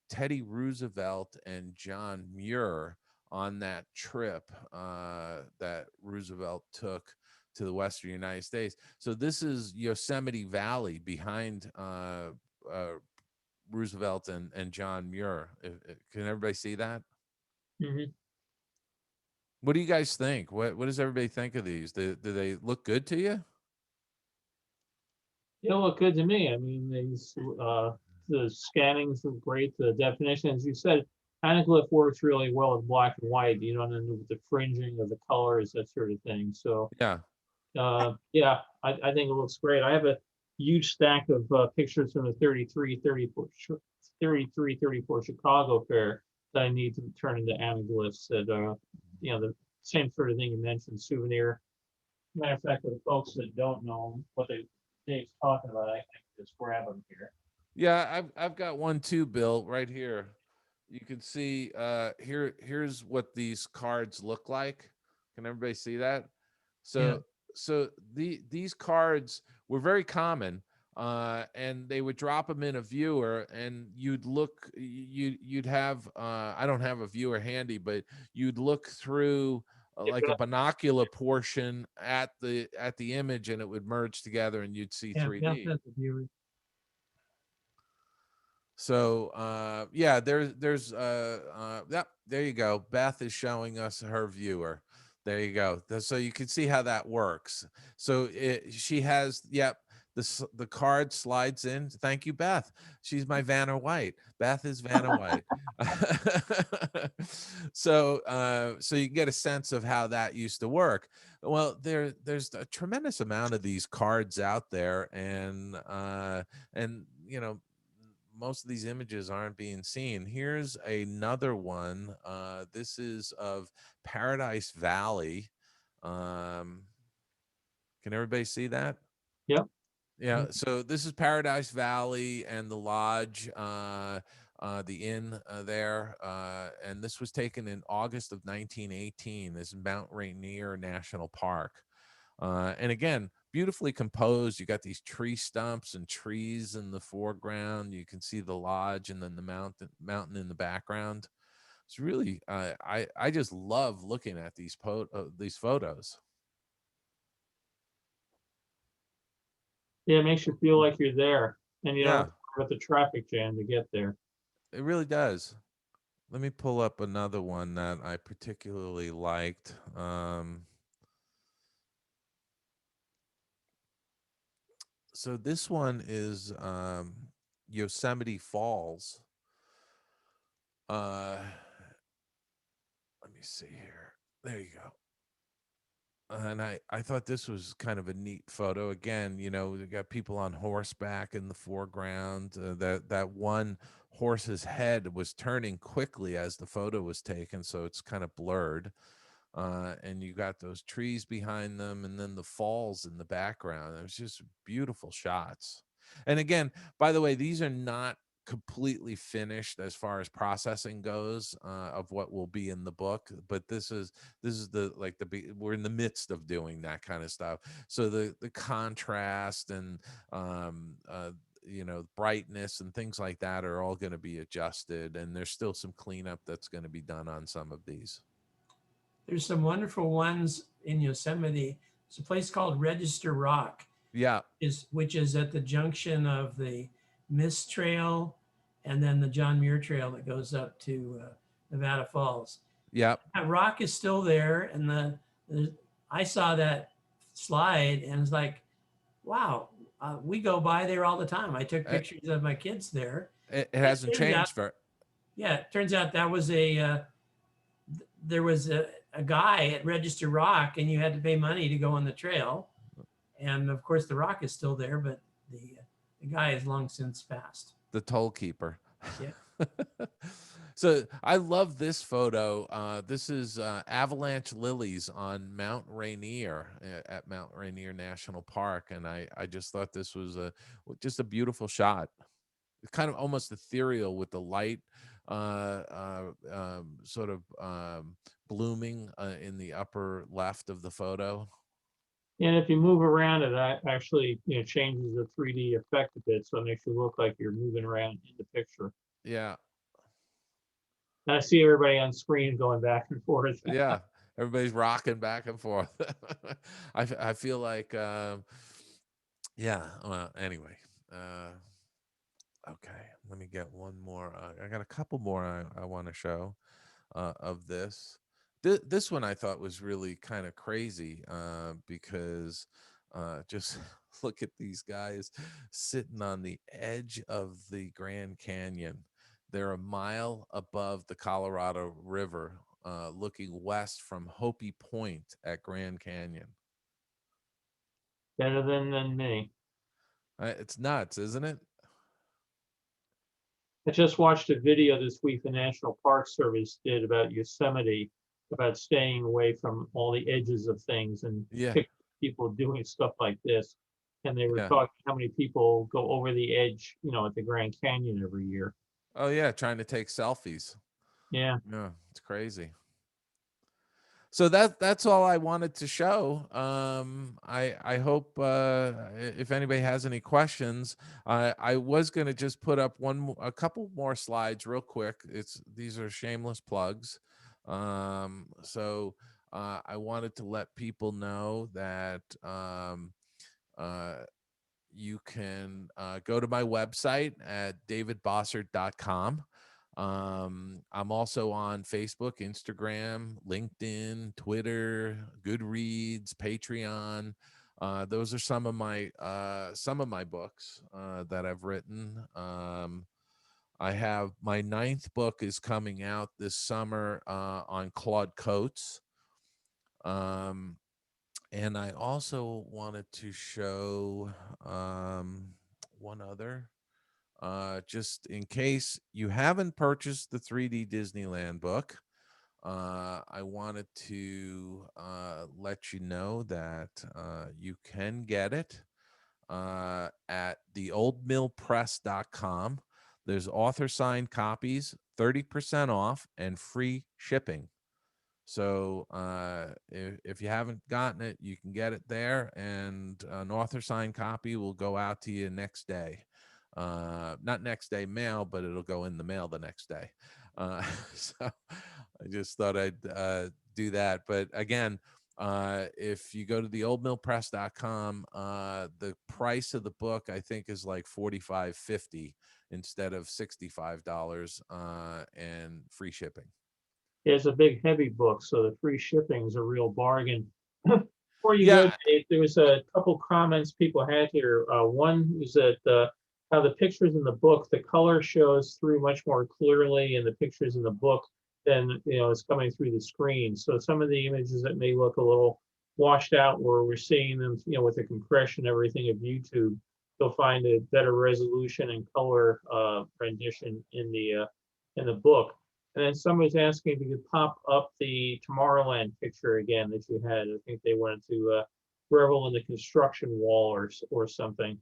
Teddy Roosevelt and John Muir on that trip that Roosevelt took to the Western United States. So this is Yosemite Valley behind Roosevelt and John Muir. Can everybody see that? Hmm. What do you guys think? What does everybody think of these? Do they look good to you? They look good to me. I mean, the scannings are great. The definition, as you said, anaglyph works really well with black and white. You don't end up with the fringing of the colors, that sort of thing. So, Yeah. yeah, I think it looks great. I have a huge stack of pictures from the 33-34 Chicago Fair that I need to turn into anaglyphs that, the same sort of thing you mentioned, souvenir. Matter of fact, for the folks that don't know what Dave's talking about, I can just grab them here. Yeah, I've got one too, Bill, right here. You can see here's what these cards look like. Can everybody see that? Yeah. So these cards were very common, and they would drop them in a viewer, and you'd have I don't have a viewer handy, but you'd look through like a binocular portion at the image, and it would merge together, and you'd see 3D. That's the viewer. So yeah, yep, there you go. Beth is showing us her viewer. There you go. So you can see how that works. So she has, yep, the card slides in. Thank you, Beth. She's my Vanna White. Beth is Vanna White. So you get a sense of how that used to work. Well, there's a tremendous amount of these cards out there, and you know, most of these images aren't being seen. Here's another one. This is of Paradise Valley. Can everybody see that? Yep. Yeah. So this is Paradise Valley and the lodge, the inn there. And this was taken in August of 1918. This is Mount Rainier National Park. And again, beautifully composed. You got these tree stumps and trees in the foreground. You can see the lodge and then the mountain in the background. It's really, I just love looking at these photos. Yeah, it makes you feel like you're there, and you don't Yeah, have to worry about the traffic jam to get there. it really does. Let me pull up another one that I particularly liked. So this one is Yosemite Falls. Let me see here. There you go. And I thought this was kind of a neat photo. Again, you know, we got people on horseback in the foreground. That one horse's head was turning quickly as the photo was taken, so it's kind of blurred. And you got those trees behind them, and then the falls in the background. It was just beautiful shots. And again, by the way, these are not completely finished as far as processing goes of what will be in the book, but this is we're in the midst of doing that kind of stuff. So the contrast and you know, brightness and things like that are all going to be adjusted, and there's still some cleanup that's going to be done on some of these. There's some wonderful ones in Yosemite. It's a place called Register Rock, Yeah. which is at the junction of the Mist Trail and then the John Muir Trail that goes up to Nevada Falls. Yeah. That rock is still there, and I saw that slide and it's like, wow, we go by there all the time. I took pictures of my kids there. It hasn't changed for. Yeah, it turns out that was there was a guy at Register Rock, and you had to pay money to go on the trail. And of course, the rock is still there, but the guy has long since passed. The toll keeper. Yeah. So I love this photo. This is avalanche lilies on Mount Rainier at Mount Rainier National Park, and I just thought this was just a beautiful shot. It's kind of almost ethereal with the light sort of blooming in the upper left of the photo. And if you move around, it actually, you know, changes the 3D effect a bit, so it makes you look like you're moving around in the picture. Yeah. And I see everybody on screen going back and forth. Yeah, everybody's rocking back and forth. I feel like yeah. Well, anyway, okay. Let me get one more. I got a couple more I want to show of this. This one I thought was really kind of crazy because just look at these guys sitting on the edge of the Grand Canyon. They're a mile above the Colorado River, looking west from Hopi Point at Grand Canyon. Better than me. It's nuts, isn't it? I just watched a video this week the National Park Service did about Yosemite, about staying away from all the edges of things and Yeah. people doing stuff like this. And they were Yeah. talking how many people go over the edge, you know, at the Grand Canyon every year. Oh yeah, trying to take selfies. Yeah. Yeah, it's crazy. So that's all I wanted to show. I hope if anybody has any questions, I was going to just put up a couple more slides real quick. These are shameless plugs. So I wanted to let people know that you can go to my website at davidbossert.com. I'm also on Facebook, Instagram, LinkedIn, Twitter, Goodreads, Patreon. Those are some of my books that I've written. I have my 9th book is coming out this summer on Claude Coates. And I also wanted to show one other, just in case you haven't purchased the 3D Disneyland book. I wanted to let you know that you can get it at theoldmillpress.com. There's author signed copies, 30% off, and free shipping. So if you haven't gotten it, you can get it there, and an author signed copy will go out to you next day. Not next day mail, but it'll go in the mail the next day. So I just thought I'd do that. But again, if you go to theoldmillpress.com, the price of the book I think is like $45.50 instead of $65, and free shipping. It's a big, heavy book, so the free shipping is a real bargain. Before you go, Yeah. Dave, there was a couple comments people had here. One was that how the pictures in the book, the color shows through much more clearly in the pictures in the book than is coming through the screen. So some of the images that may look a little washed out, where we're seeing them, with the compression and everything of YouTube, you'll find a better resolution and color rendition in the book. And then somebody's asking if you could pop up the Tomorrowland picture again that you had. I think they wanted to revel in the construction wall or something.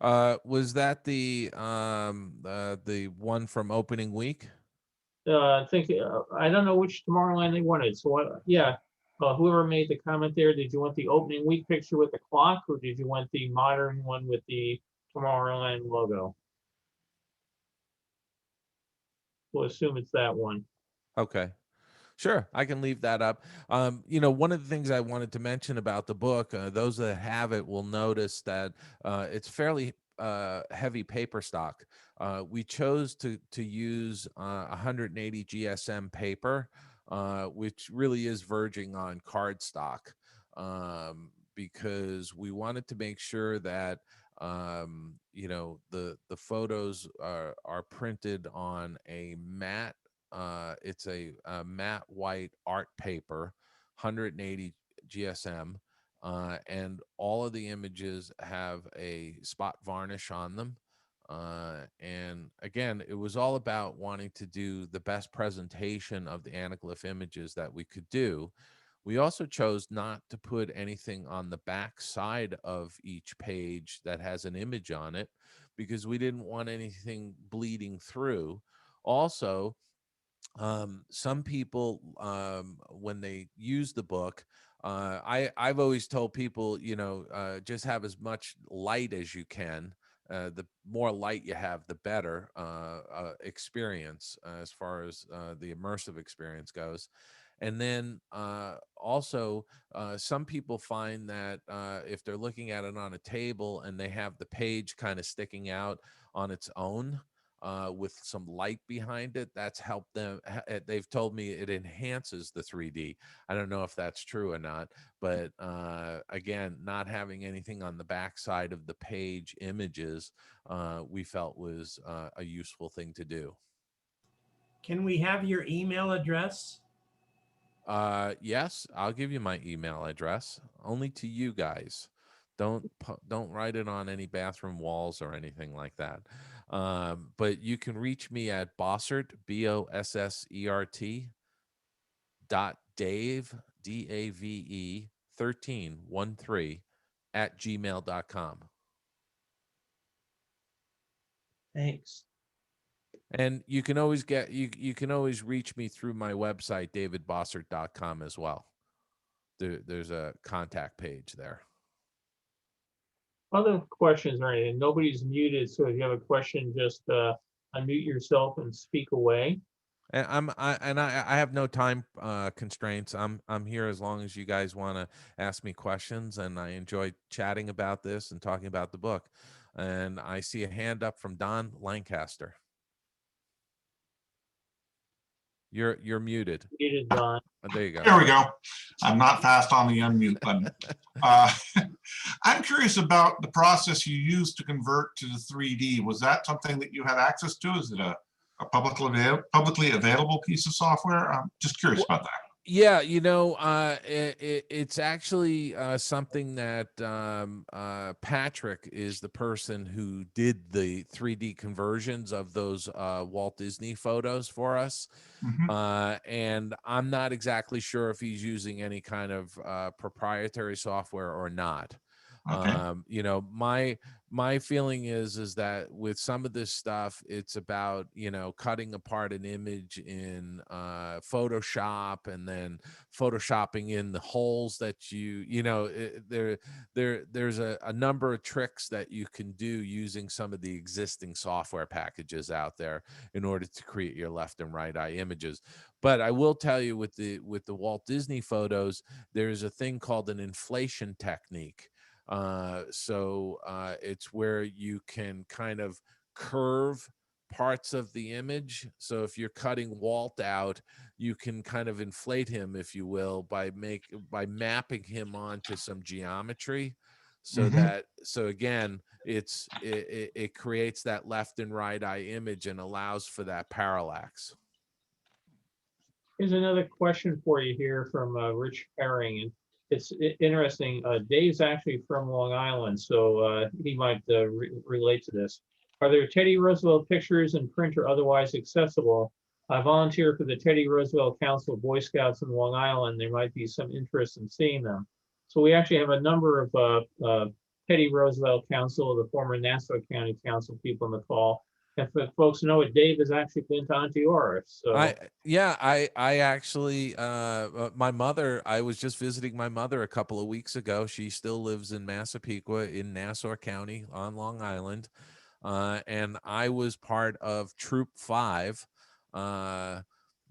Was that the one from opening week? I think I don't know which Tomorrowland they wanted. So yeah, whoever made the comment there, did you want the opening week picture with the clock, or did you want the modern one with the Tomorrowland logo? We'll assume it's that one. Okay. Sure, I can leave that up. One of the things I wanted to mention about the book, those that have it will notice that it's fairly heavy paper stock. We chose to use 180 GSM paper, which really is verging on cardstock, because we wanted to make sure that the photos are printed on a matte. It's a matte white art paper, 180 GSM, and all of the images have a spot varnish on them. And again, it was all about wanting to do the best presentation of the anaglyph images that we could do. We also chose not to put anything on the back side of each page that has an image on it, because we didn't want anything bleeding through. Also, some people, when they use the book, I've always told people, just have as much light as you can. The more light you have, the better experience as far as the immersive experience goes. And then also, some people find that if they're looking at it on a table and they have the page kind of sticking out on its own, with some light behind it, that's helped them. They've told me it enhances the 3D. I don't know if that's true or not, but again, not having anything on the back side of the page images, we felt was a useful thing to do. Can we have your email address? Yes, I'll give you my email address, only to you guys. Don't write it on any bathroom walls or anything like that. But you can reach me at Bossert, BOSSERT .Dave, DAVE 1313 at gmail.com. Thanks. And you can always you can always reach me through my website, davidbossert.com, as well. There's a contact page there. Other questions or anything? Nobody's muted, so if you have a question, just unmute yourself and speak away. And I have no time constraints. I'm here as long as you guys want to ask me questions, and I enjoy chatting about this and talking about the book. And I see a hand up from Don Lancaster. You're muted. Muted, Don. There you go. There we go. I'm not fast on the unmute button. I'm curious about the process you used to convert to the 3D. Was that something that you had access to? Is it a publicly available piece of software? I'm just curious about that. Yeah, it's actually something that Patrick is the person who did the 3D conversions of those Walt Disney photos for us. Mhm. And I'm not exactly sure if he's using any kind of proprietary software or not. Okay. My feeling is that with some of this stuff, it's about cutting apart an image in Photoshop and then photoshopping in the holes that there's a number of tricks that you can do using some of the existing software packages out there in order to create your left and right eye images. But I will tell you, with the Walt Disney photos, there's a thing called an inflation technique. It's where you can kind of curve parts of the image. So if you're cutting Walt out, you can kind of inflate him, if you will, by mapping him onto some geometry. So Mhm. again, it creates that left and right eye image and allows for that parallax. Here's another question for you here from Rich Herring. And it's interesting. Dave's actually from Long Island, so he might relate to this. Are there Teddy Roosevelt pictures in print or otherwise accessible? I volunteer for the Teddy Roosevelt Council of Boy Scouts in Long Island. There might be some interest in seeing them. So we actually have a number of Teddy Roosevelt Council, the former Nassau County Council people in the call. If folks know it, Dave has actually been to Ontiora. So I actually my mother, I was just visiting my mother a couple of weeks ago. She still lives in Massapequa in Nassau County on Long Island. And I was part of Troop 5,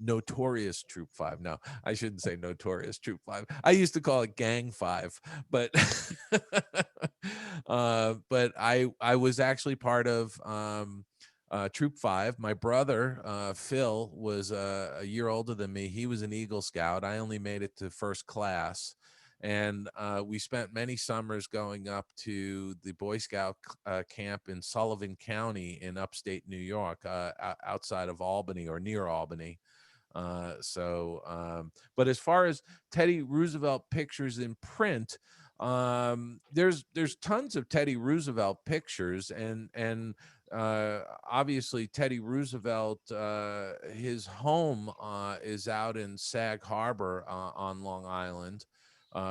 Notorious Troop 5. No, I shouldn't say Notorious Troop 5. I used to call it Gang 5, but but I was actually part of Troop 5. My brother, Phil, was a year older than me. He was an Eagle Scout. I only made it to first class. And we spent many summers going up to the Boy Scout camp in Sullivan County in upstate New York, outside of Albany or near Albany. But as far as Teddy Roosevelt pictures in print, there's tons of Teddy Roosevelt pictures, and obviously Teddy Roosevelt, his home is out in Sag Harbor on Long Island,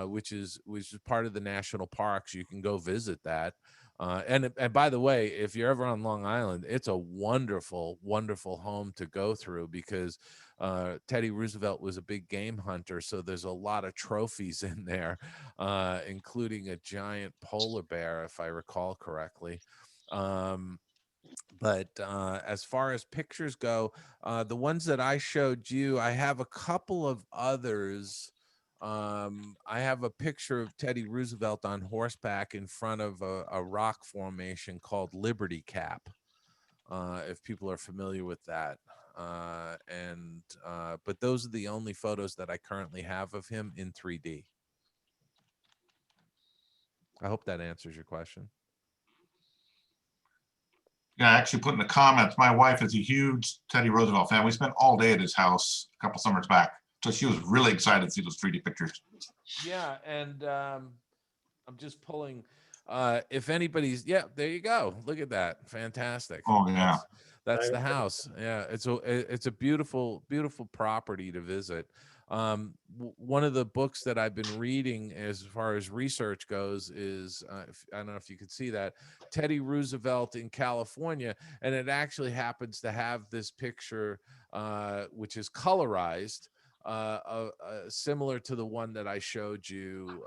which is part of the national parks. You can go visit that. And by the way, if you're ever on Long Island, it's a wonderful, wonderful home to go through, because Teddy Roosevelt was a big game hunter. So there's a lot of trophies in there, including a giant polar bear, if I recall correctly. But as far as pictures go, the ones that I showed you, I have a couple of others. I have a picture of Teddy Roosevelt on horseback in front of a rock formation called Liberty Cap, if people are familiar with that. But those are the only photos that I currently have of him in 3D. I hope that answers your question. Yeah, I actually put in the comments, my wife is a huge Teddy Roosevelt fan. We spent all day at his house a couple summers back. So she was really excited to see those 3D pictures. Yeah, and I'm just pulling. If anybody's, yeah, there you go. Look at that, fantastic. Oh yeah, that's the house. Yeah, it's a beautiful, beautiful property to visit. One of the books that I've been reading as far as research goes is I don't know if you could see that, Teddy Roosevelt in California, and it actually happens to have this picture, which is colorized, similar to the one that I showed you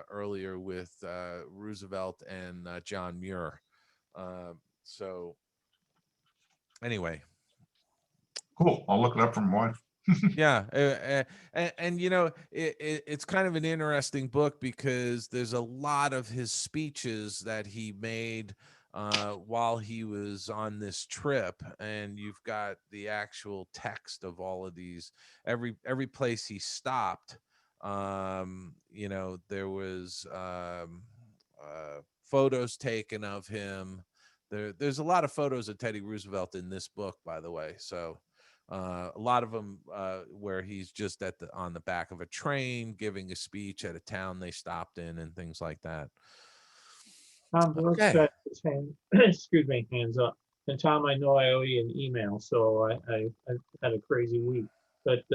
earlier with Roosevelt and John Muir. So anyway, cool. I'll look it up for my wife. yeah, and it's kind of an interesting book because there's a lot of his speeches that he made while he was on this trip, and you've got the actual text of all of these, every place he stopped. You know, there was photos taken of him. There's a lot of photos of Teddy Roosevelt in this book, by the way. So a lot of them where he's just on the back of a train giving a speech at a town they stopped in and things like that. Tom Brooks Okay. got his hand, excuse me, hands up. And Tom, I know I owe you an email, so I had a crazy week. But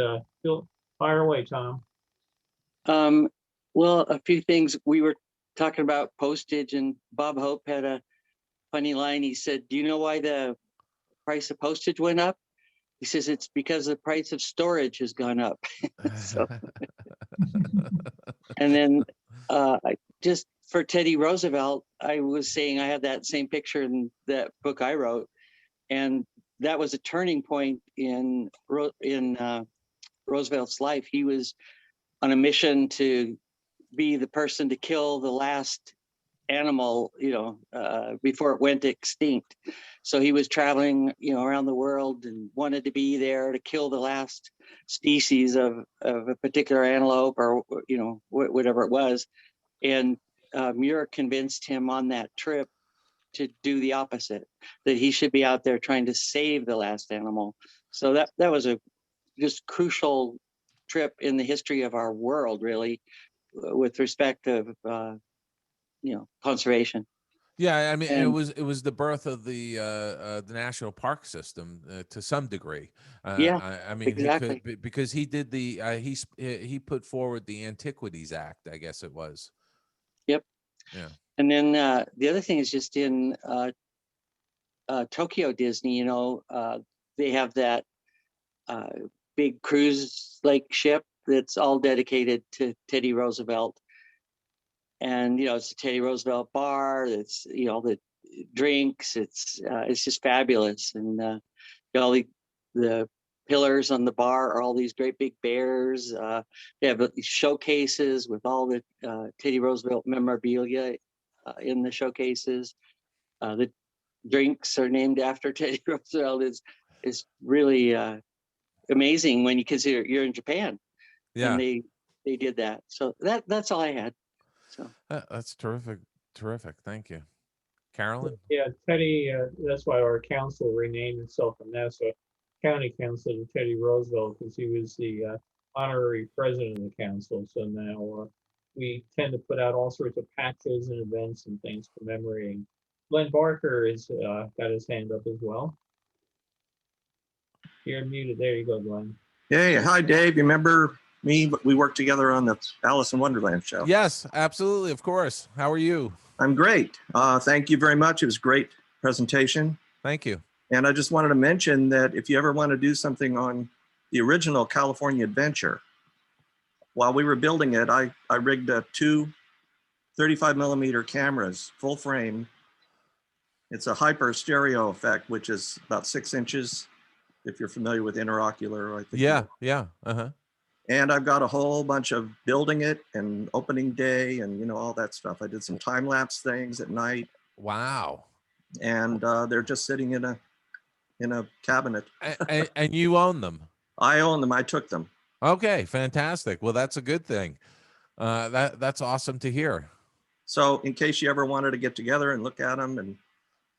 Phil, fire away, Tom. Well, a few things. We were talking about postage, and Bob Hope had a funny line. He said, "Do you know why the price of postage went up?" He says, "It's because the price of storage has gone up." So, and then just for Teddy Roosevelt, I was saying I have that same picture in that book I wrote, and that was a turning point in Roosevelt's life. He was on a mission to be the person to kill the last animal, before it went extinct. So he was traveling, around the world and wanted to be there to kill the last species of a particular antelope or, whatever it was. And Muir convinced him on that trip to do the opposite, that he should be out there trying to save the last animal. So that was a just crucial trip in the history of our world, really, with respect to conservation. Yeah, I mean, And it was the birth of the national park system to some degree. Yeah, I mean, exactly. because he did he put forward the Antiquities Act, I guess it was. Yep. Yeah. And then the other thing is just in Tokyo Disney, they have that big cruise like ship that's all dedicated to Teddy Roosevelt. And it's a Teddy Roosevelt bar. It's the drinks. It's just fabulous. And all the pillars on the bar are all these great big bears. They have showcases with all the Teddy Roosevelt memorabilia in the showcases. The drinks are named after Teddy Roosevelt. It's really amazing when you consider you're in Japan. Yeah. And they did that. So that's all I had. So That's terrific. Terrific. Thank you. Carolyn? Yeah, Teddy, that's why our council renamed itself from Nassau County Council to Teddy Roosevelt, because he was the honorary president of the council. So now we tend to put out all sorts of patches and events and things commemorating. Glenn Barker has got his hand up as well. You're muted. There you go, Glenn. Hey, hi, Dave. You remember me? We worked together on the Alice in Wonderland show. Yes, absolutely. Of course. How are you? I'm great. Thank you very much. It was a great presentation. Thank you. And I just wanted to mention that if you ever want to do something on the original California Adventure, while we were building it, I rigged two 35 millimeter cameras, full frame. It's a hyper stereo effect, which is about 6 inches. If you're familiar with interocular, I think. Yeah. Yeah. Uh-huh. And I've got a whole bunch of building it and opening day and, all that stuff. I did some time lapse things at night. Wow. And they're just sitting in a cabinet. And you own them? I own them. I took them. Okay, fantastic. Well, that's a good thing. That's awesome to hear. So in case you ever wanted to get together and look at them and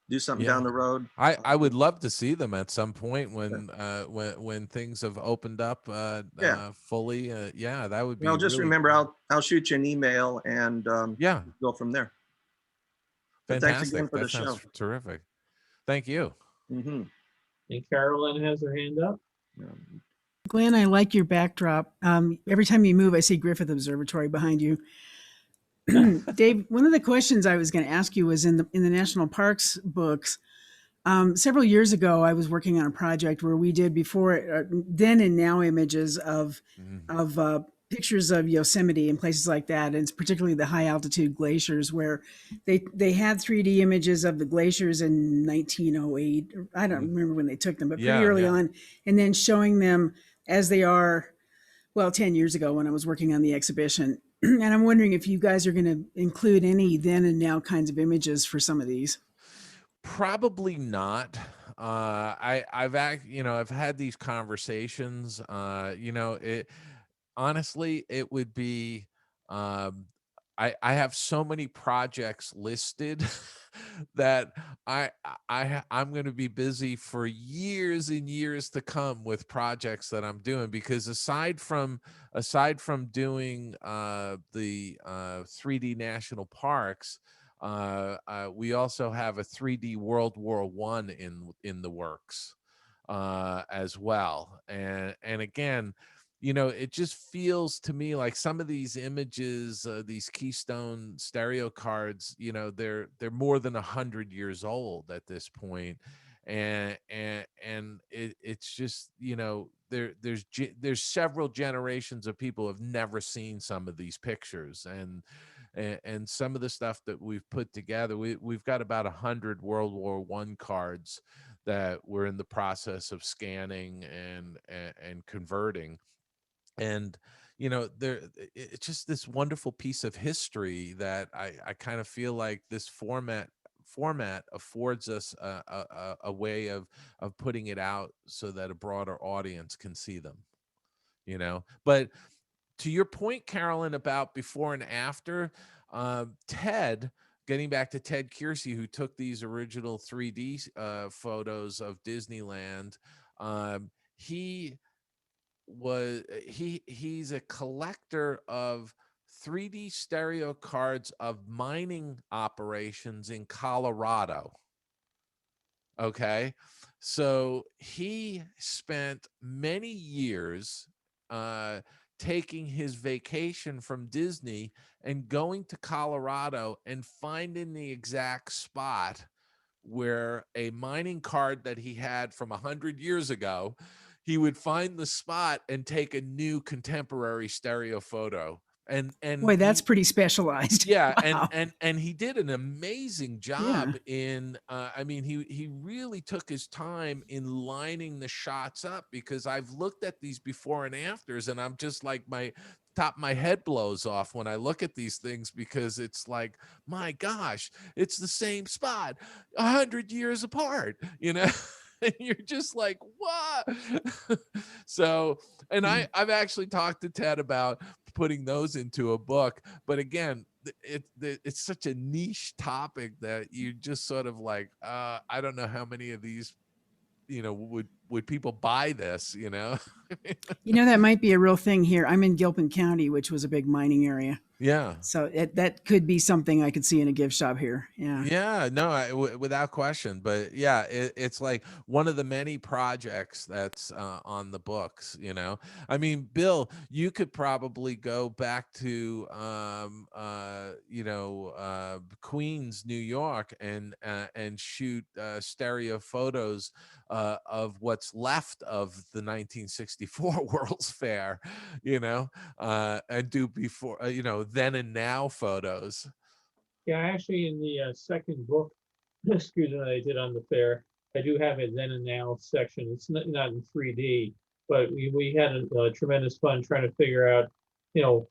do something down the road. I would love to see them at some point when things have opened up fully. That would be. Just really remember, cool. I'll shoot you an email and go from there. But Fantastic. thanks again for the sounds show. Terrific. Thank you. Mm-hmm. And Carolyn has her hand up. Glenn, I like your backdrop. Every time you move, I see Griffith Observatory behind you. Dave, one of the questions I was going to ask you was in the National Parks books. Several years ago, I was working on a project where we did then and now images of pictures of Yosemite and places like that, and it's particularly the high altitude glaciers where they had 3D images of the glaciers in 1908. I don't remember when they took them, but pretty early on, and then showing them as they are, 10 years ago when I was working on the exhibition. And I'm wondering if you guys are going to include any then and now kinds of images for some of these. Probably not. I've had these conversations. Honestly, it would be, um, I have so many projects listed that I'm going to be busy for years and years to come with projects that I'm doing, because aside from doing the 3D national parks, we also have a 3D World War One in the works as well. And again, it just feels to me like some of these images, these Keystone stereo cards, they're more than 100 years old at this point. It's just, there's several generations of people who have never seen some of these pictures, and some of the stuff that we've put together, we've got about 100 World War One cards that we're in the process of scanning and converting. And it's just this wonderful piece of history that I kind of feel like this format affords us a way of putting it out so that a broader audience can see them. But to your point, Carolyn, about before and after, Ted, getting back to Ted Kiersey, who took these original 3D photos of Disneyland, he's a collector of 3D stereo cards of mining operations in Colorado. Okay, so he spent many years taking his vacation from Disney and going to Colorado and finding the exact spot where a mining card that he had from 100 years ago, he would find the spot and take a new contemporary stereo photo. And Boy, that's pretty specialized. Yeah. Wow. And he did an amazing job in, he really took his time in lining the shots up, because I've looked at these before and afters and I'm just like, my top of my head blows off when I look at these things, because it's like, my gosh, it's the same spot 100 years apart, and you're just like, what? So, and I've actually talked to Ted about putting those into a book, but again, it's such a niche topic that you just sort of like, I don't know how many of these, would people buy this, That might be a real thing here. I'm in Gilpin County, which was a big mining area. Yeah. So that could be something I could see in a gift shop here. Yeah. Yeah, no, without question. But yeah, it's like one of the many projects that's on the books, Bill, you could probably go back to, Queens, New York, and shoot stereo photos of what's left of the 1964 World's Fair, and do before, then and now photos. Yeah, actually, in the second book, excuse me, that I did on the fair, I do have a then and now section. It's not in 3D, but we had a tremendous fun trying to figure out,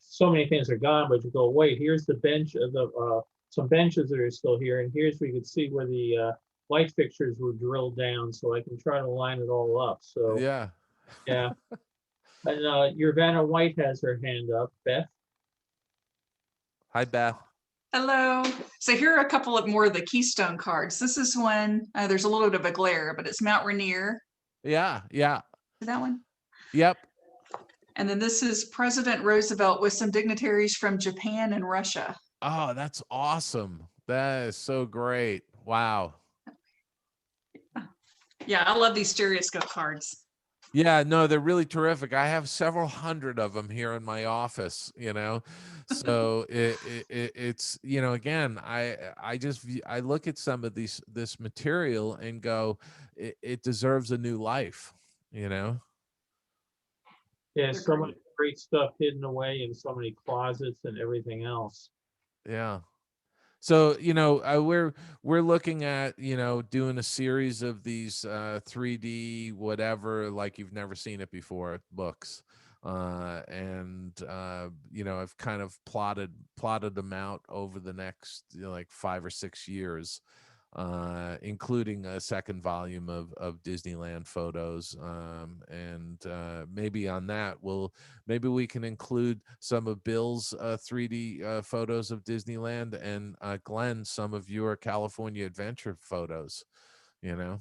so many things are gone, but you go, wait, here's the bench of the some benches that are still here, and here's where you can see where the light fixtures were drilled down, so I can try to line it all up. So yeah. And your Vanna White has her hand up, Beth. Hi, Beth. Hello. So here are a couple of more of the Keystone cards. This is one, there's a little bit of a glare, but it's Mount Rainier. Yeah. That one? Yep. And then this is President Roosevelt with some dignitaries from Japan and Russia. Oh, that's awesome. That is so great. Wow. Yeah, I love these stereoscope cards. Yeah, no, they're really terrific. I have several hundred of them here in my office, so it's, again, I look at some of this material and go, it deserves a new life, Yeah, so much great stuff hidden away in so many closets and everything else. Yeah. So, we're looking at, doing a series of these 3D whatever, like you've never seen it before, books. And I've kind of plotted them out over the next, like 5 or 6 years. including a second volume of Disneyland photos. And maybe on that, maybe we can include some of Bill's 3D photos of Disneyland, and Glenn, some of your California adventure photos, you know?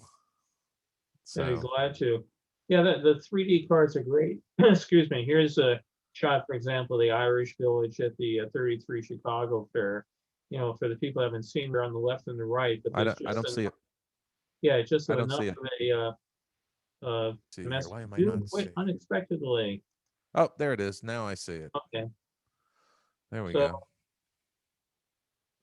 I'd be So, glad to. Yeah, the 3D cards are great. Excuse me. Here's a shot, for example, the Irish Village at the 33 Chicago Fair. You know, for the people who haven't seen, they're on the left and the right, but I there's don't just see it. yeah, it's just I don't enough see it. of a See here. mess. Why am I Dude, not wait, seeing? unexpectedly. Oh, there it is. Now I see it. Okay. There we So, go.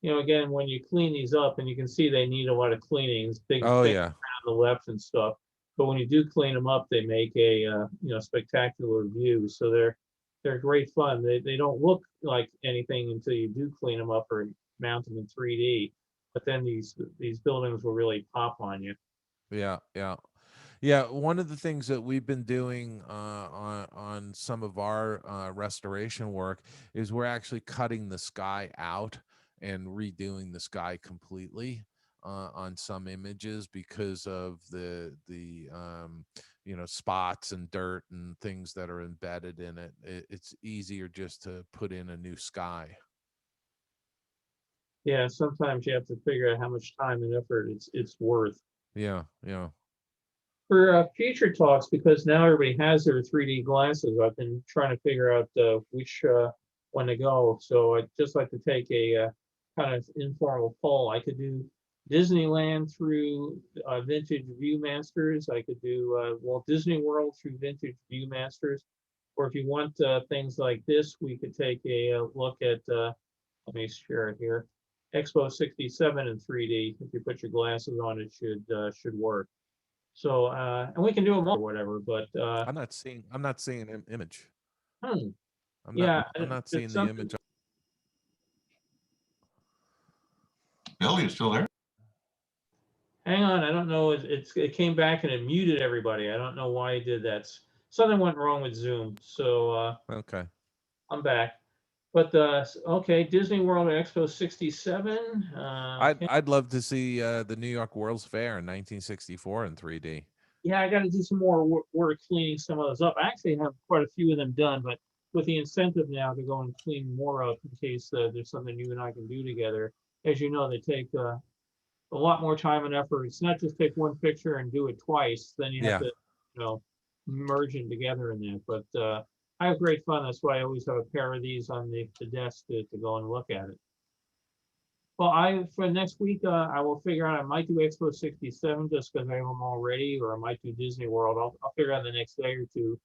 you know, again, when you clean these up, and you can see they need a lot of cleaning, it's big Oh thing yeah. on the left and stuff. But when you do clean them up, they make a you know, spectacular view. So they're great fun. They don't look like anything until you do clean them up or mount them in 3D. But then these buildings will really pop on you. Yeah, yeah. Yeah, one of the things that we've been doing on some of our restoration work is we're actually cutting the sky out and redoing the sky completely on some images because of the you know, spots and dirt and things that are embedded in it. It's easier just to put in a new sky. Yeah, sometimes you have to figure out how much time and effort it's worth. Yeah, yeah. For future talks, because now everybody has their 3D glasses, I've been trying to figure out which one to go. So I'd just like to take a kind of informal poll. I could do Disneyland through Vintage Viewmasters. I could do Walt Disney World through Vintage Viewmasters. Or if you want things like this, we could take a look at, let me share it here, Expo 67 in 3D. If you put your glasses on, it should work. So, and we can do them all or whatever, but, I'm not seeing an image. I'm yeah, not it's seeing the something, image. Bill, you still there? hang on, I don't know, it came back and it muted everybody. I don't know why it did that. Something went wrong with Zoom, so, Okay. I'm back. But, okay, Disney World Expo 67, okay. I'd love to see the New York World's Fair in 1964 in 3D. Yeah, I gotta do some more work cleaning some of those up. I actually have quite a few of them done, but with the incentive now to go and clean more up in case there's something you and I can do together. As you know, they take a lot more time and effort. It's not just take one picture and do it twice, then you have Yeah. to, you know, merge them together in that. But I have great fun. That's why I always have a pair of these on the desk to go and look at it. Well, for next week, I will figure out, I might do Expo 67 just because I have them already, or I might do Disney World. I'll figure out the next day or two.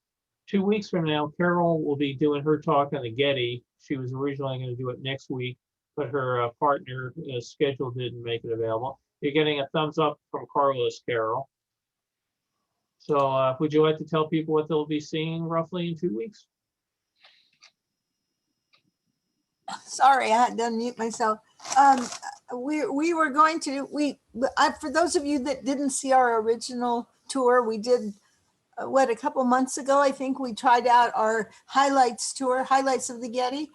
2 weeks from now, Carol will be doing her talk on the Getty. She was originally going to do it next week, but her partner schedule didn't make it available. You're getting a thumbs up from Carlos, Carol. So would you like to tell people what they'll be seeing roughly in 2 weeks? Sorry, I had to unmute myself. We were going to, for those of you that didn't see our original tour, we did, a couple months ago, I think we tried out our highlights tour, highlights of the Getty.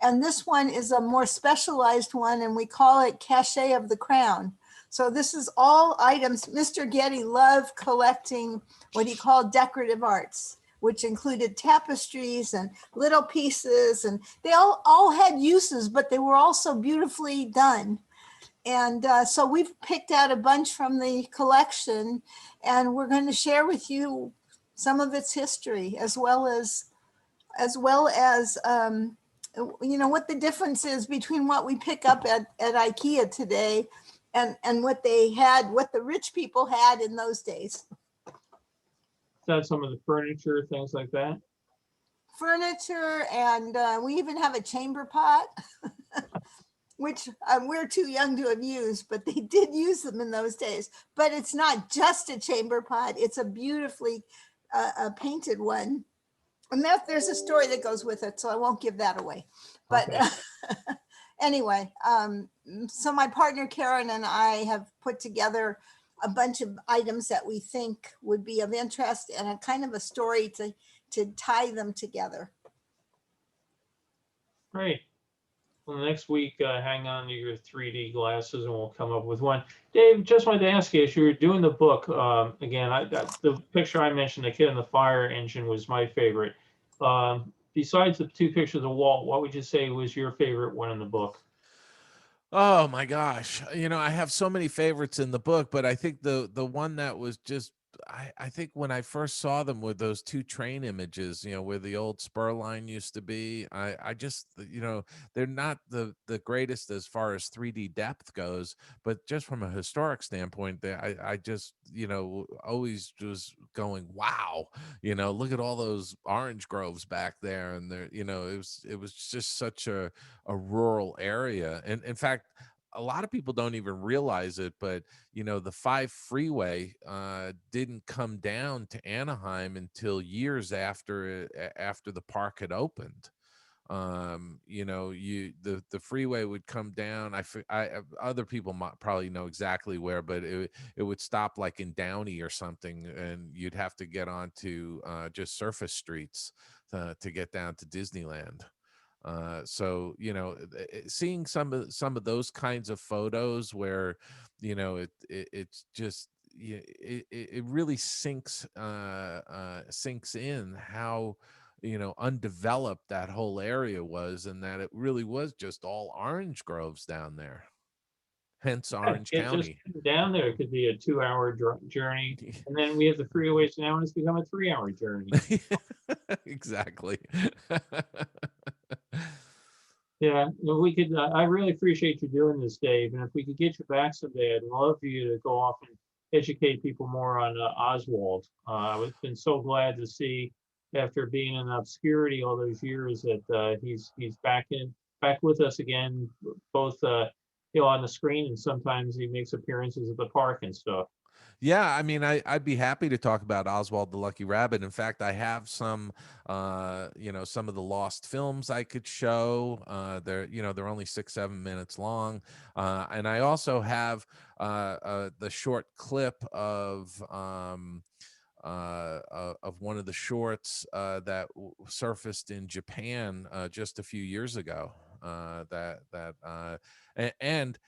And this one is a more specialized one, and we call it Cachet of the Crown. So this is all items. Mr. Getty loved collecting what he called decorative arts, which included tapestries and little pieces, and they all had uses, but they were also beautifully done. And so we've picked out a bunch from the collection, and we're going to share with you some of its history, as well as you know, what the difference is between what we pick up at IKEA today and what the rich people had in those days. That's some of the furniture, things like that. Furniture, and we even have a chamber pot, which we're too young to have used, but they did use them in those days. But it's not just a chamber pot, it's a beautifully painted one. And there's a story that goes with it, so I won't give that away. But Okay. anyway, so my partner Karen and I have put together a bunch of items that we think would be of interest and a kind of a story to tie them together. Great. Well, next week, hang on to your 3D glasses and we'll come up with one. Dave, just wanted to ask you, as you were doing the book, again, the picture I mentioned, the kid in the fire engine was my favorite. Besides the two pictures of Walt, what would you say was your favorite one in the book? Oh my gosh. I have so many favorites in the book, but I think the one that was just I think when I first saw them with those two train images, where the old spur line used to be, I just, they're not the greatest as far as 3D depth goes, but just from a historic standpoint, I just, always was going, wow, look at all those orange groves back there. And there, it was just such a rural area. And in fact, a lot of people don't even realize it, but the 5 freeway didn't come down to Anaheim until years after the park had opened. The freeway would come down. Other people might probably know exactly where, but it would stop like in Downey or something, and you'd have to get onto just surface streets to get down to Disneyland. So seeing some of those kinds of photos where it's just it really sinks in how undeveloped that whole area was, and that it really was just all orange groves down there, hence Orange It just County. down there could be a 2-hour journey, and then we have the freeways now, and it's become a 3-hour journey. Exactly. Yeah, well, we could. I really appreciate you doing this, Dave. And if we could get you back someday, I'd love for you to go off and educate people more on Oswald. I've been so glad to see, after being in obscurity all those years, that he's back with us again, both on the screen, and sometimes he makes appearances at the park and stuff. Yeah, I mean, I'd be happy to talk about Oswald the Lucky Rabbit. In fact, I have some of the lost films I could show. They're only 6-7 minutes long, and I also have the short clip of one of the shorts that surfaced in Japan just a few years ago. And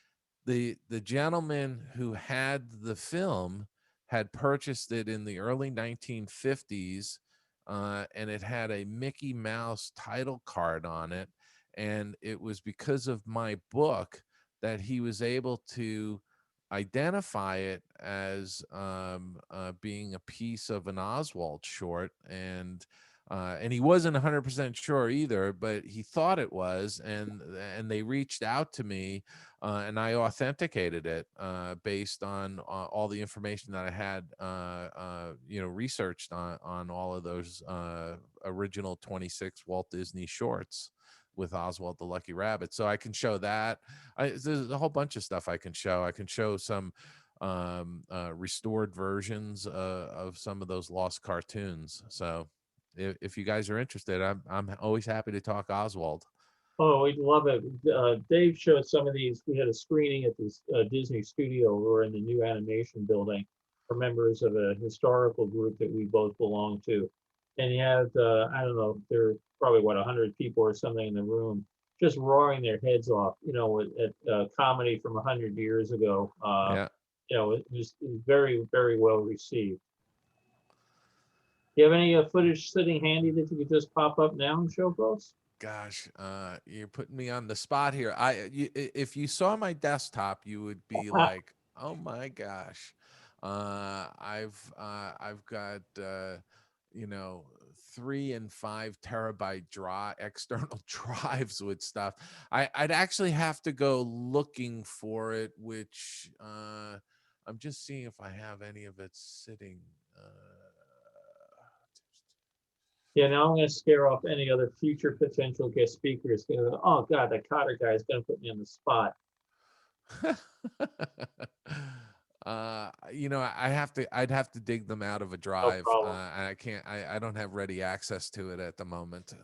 the gentleman who had the film had purchased it in the early 1950s, and it had a Mickey Mouse title card on it. And it was because of my book that he was able to identify it as being a piece of an Oswald short. And he wasn't 100% sure either, but he thought it was, and they reached out to me, and I authenticated it based on all the information that I had, researched on all of those original 26 Walt Disney shorts with Oswald the Lucky Rabbit. So I can show that. There's a whole bunch of stuff I can show. I can show some restored versions of some of those lost cartoons. So if you guys are interested, I'm always happy to talk Oswald. Oh, we'd love it. Dave showed some of these. We had a screening at this Disney studio. We're in the new animation building for members of a historical group that we both belong to. And you had, I don't know, there were probably 100 people or something in the room, just roaring their heads off, at comedy from 100 years ago. Yeah. It was very, very well received. Do you have any footage sitting handy that you could just pop up now and show folks? Gosh, you're putting me on the spot here. If you saw my desktop, you would be like, "Oh my gosh!" I've got 3 and 5 terabyte external drives with stuff. I'd actually have to go looking for it, which I'm just seeing if I have any of it sitting. Yeah, now I'm going to scare off any other future potential guest speakers. Oh God, that Cotter guy is going to put me on the spot. I'd have to dig them out of a drive. No problem. I don't have ready access to it at the moment.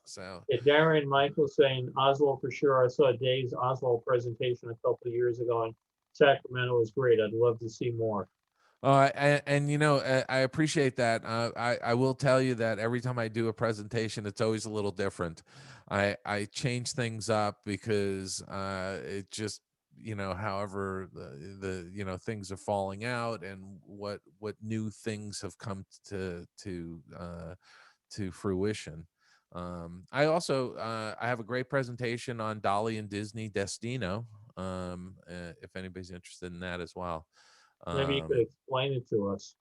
So yeah, Darren Michael saying Oswald for sure. I saw Dave's Oswald presentation a couple of years ago in Sacramento. It was great. I'd love to see more. And you know, I appreciate that. I will tell you that every time I do a presentation, it's always a little different. I change things up because it just, you know, however the you know, things are falling out and what new things have come to fruition. I also I have a great presentation on Dolly and Disney Destino. If anybody's interested in that as well. Maybe you could explain it to us.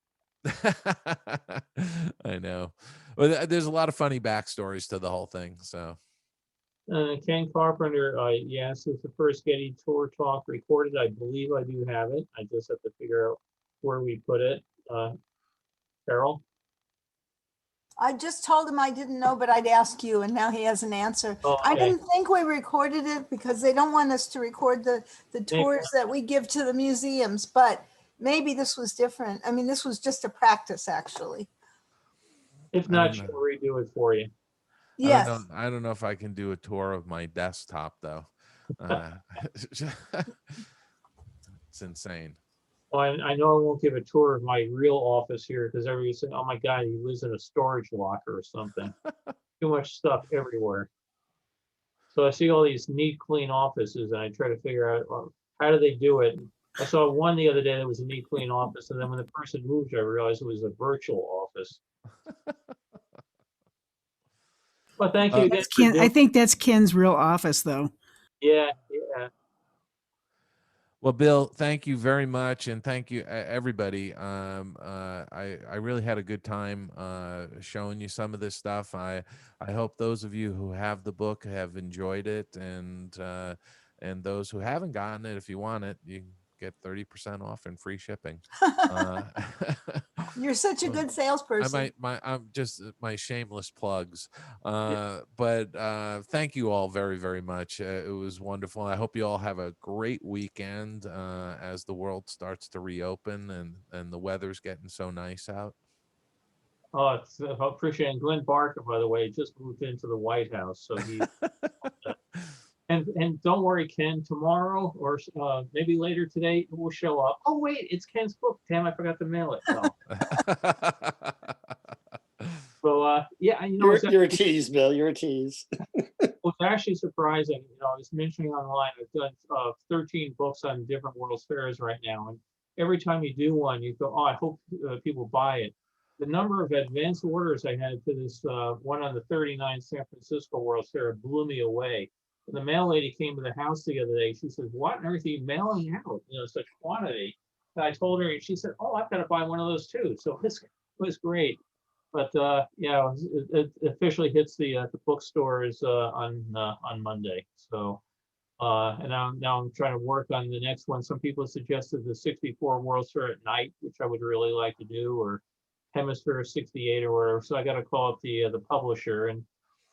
I know. Well, there's a lot of funny backstories to the whole thing. So, Ken Carpenter, yes, it's the first Getty Tour talk recorded. I believe I do have it. I just have to figure out where we put it. Carol? I just told him I didn't know, but I'd ask you, and now he has an answer. Oh, I okay. didn't think we recorded it because they don't want us to record the tours that we give to the museums, but maybe this was different. I mean, this was just a practice, actually. If not, she'll redo it for you. Yes. I don't know if I can do a tour of my desktop though. It's insane. Well, I know I won't give a tour of my real office here because everybody's saying, oh my God, he lives in a storage locker or something. Too much stuff everywhere. So I see all these neat, clean offices and I try to figure out, well, how do they do it? I saw one the other day that was a neat, clean office. And then when the person moved, I realized it was a virtual office. Well, thank you again. That's Ken, I think that's Ken's real office, though. Yeah. Well, Bill, thank you very much, and thank you everybody. I really had a good time showing you some of this stuff. I hope those of you who have the book have enjoyed it, and those who haven't gotten it, if you want it, you can get 30% off and free shipping. You're such a good salesperson. I'm just my shameless plugs. But thank you all very, very much. It was wonderful. I hope you all have a great weekend as the world starts to reopen and the weather's getting so nice out. Oh, it's appreciating Glenn Barker, by the way, just moved into the White House. So he and don't worry, Ken, tomorrow or maybe later today it will show up. Oh wait, it's Ken's book. Damn, I forgot to mail it. No. So yeah, you know, you're a tease, Bill. You're a tease. It was actually surprising. You know, I was mentioning online, I've done 13 books on different World's Fairs right now, and every time you do one, you go, oh, I hope people buy it. The number of advance orders I had for this one on the 39 San Francisco World's Fair blew me away. The mail lady came to the house the other day. She said, what on earth are you mailing out? You know, such quantity. And I told her, and she said, oh, I've got to buy one of those too. So this was great. But yeah, it officially hits the bookstores on Monday. So and now I'm trying to work on the next one. Some people suggested the 64 World's Fair at night, which I would really like to do, or Hemisphere 68 or whatever. So I got to call up the publisher, and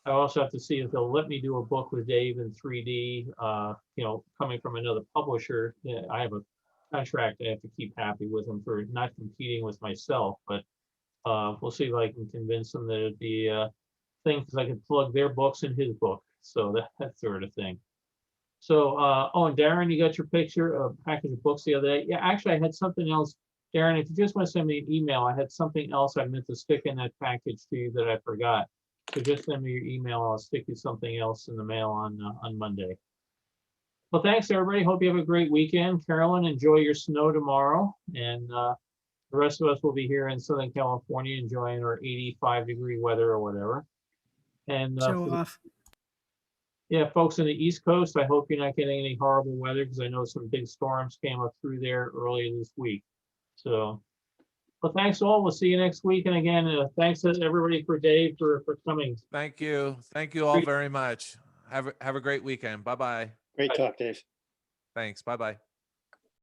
I also have to see if they'll let me do a book with Dave in 3D, you know, coming from another publisher. I have a contract I have to keep happy with them for not competing with myself, but we'll see if I can convince them that it'd be a thing because I can plug their books in his book. So that sort of thing. So, oh, and Darren, you got your picture, package of books the other day. Yeah, actually, I had something else. Darren, if you just want to send me an email, I had something else I meant to stick in that package to you that I forgot. So just send me your email. I'll stick you something else in the mail on Monday. Well, thanks, everybody. Hope you have a great weekend. Carolyn, enjoy your snow tomorrow. And the rest of us will be here in Southern California enjoying our 85-degree weather or whatever. And Show off. yeah, folks in the East Coast, I hope you're not getting any horrible weather because I know some big storms came up through there earlier this week. So, well, thanks all. We'll see you next week. And again, thanks to everybody for Dave for coming. Thank you. Thank you all very much. Have a great weekend. Bye-bye. Great talk, Dave. Thanks. Bye-bye.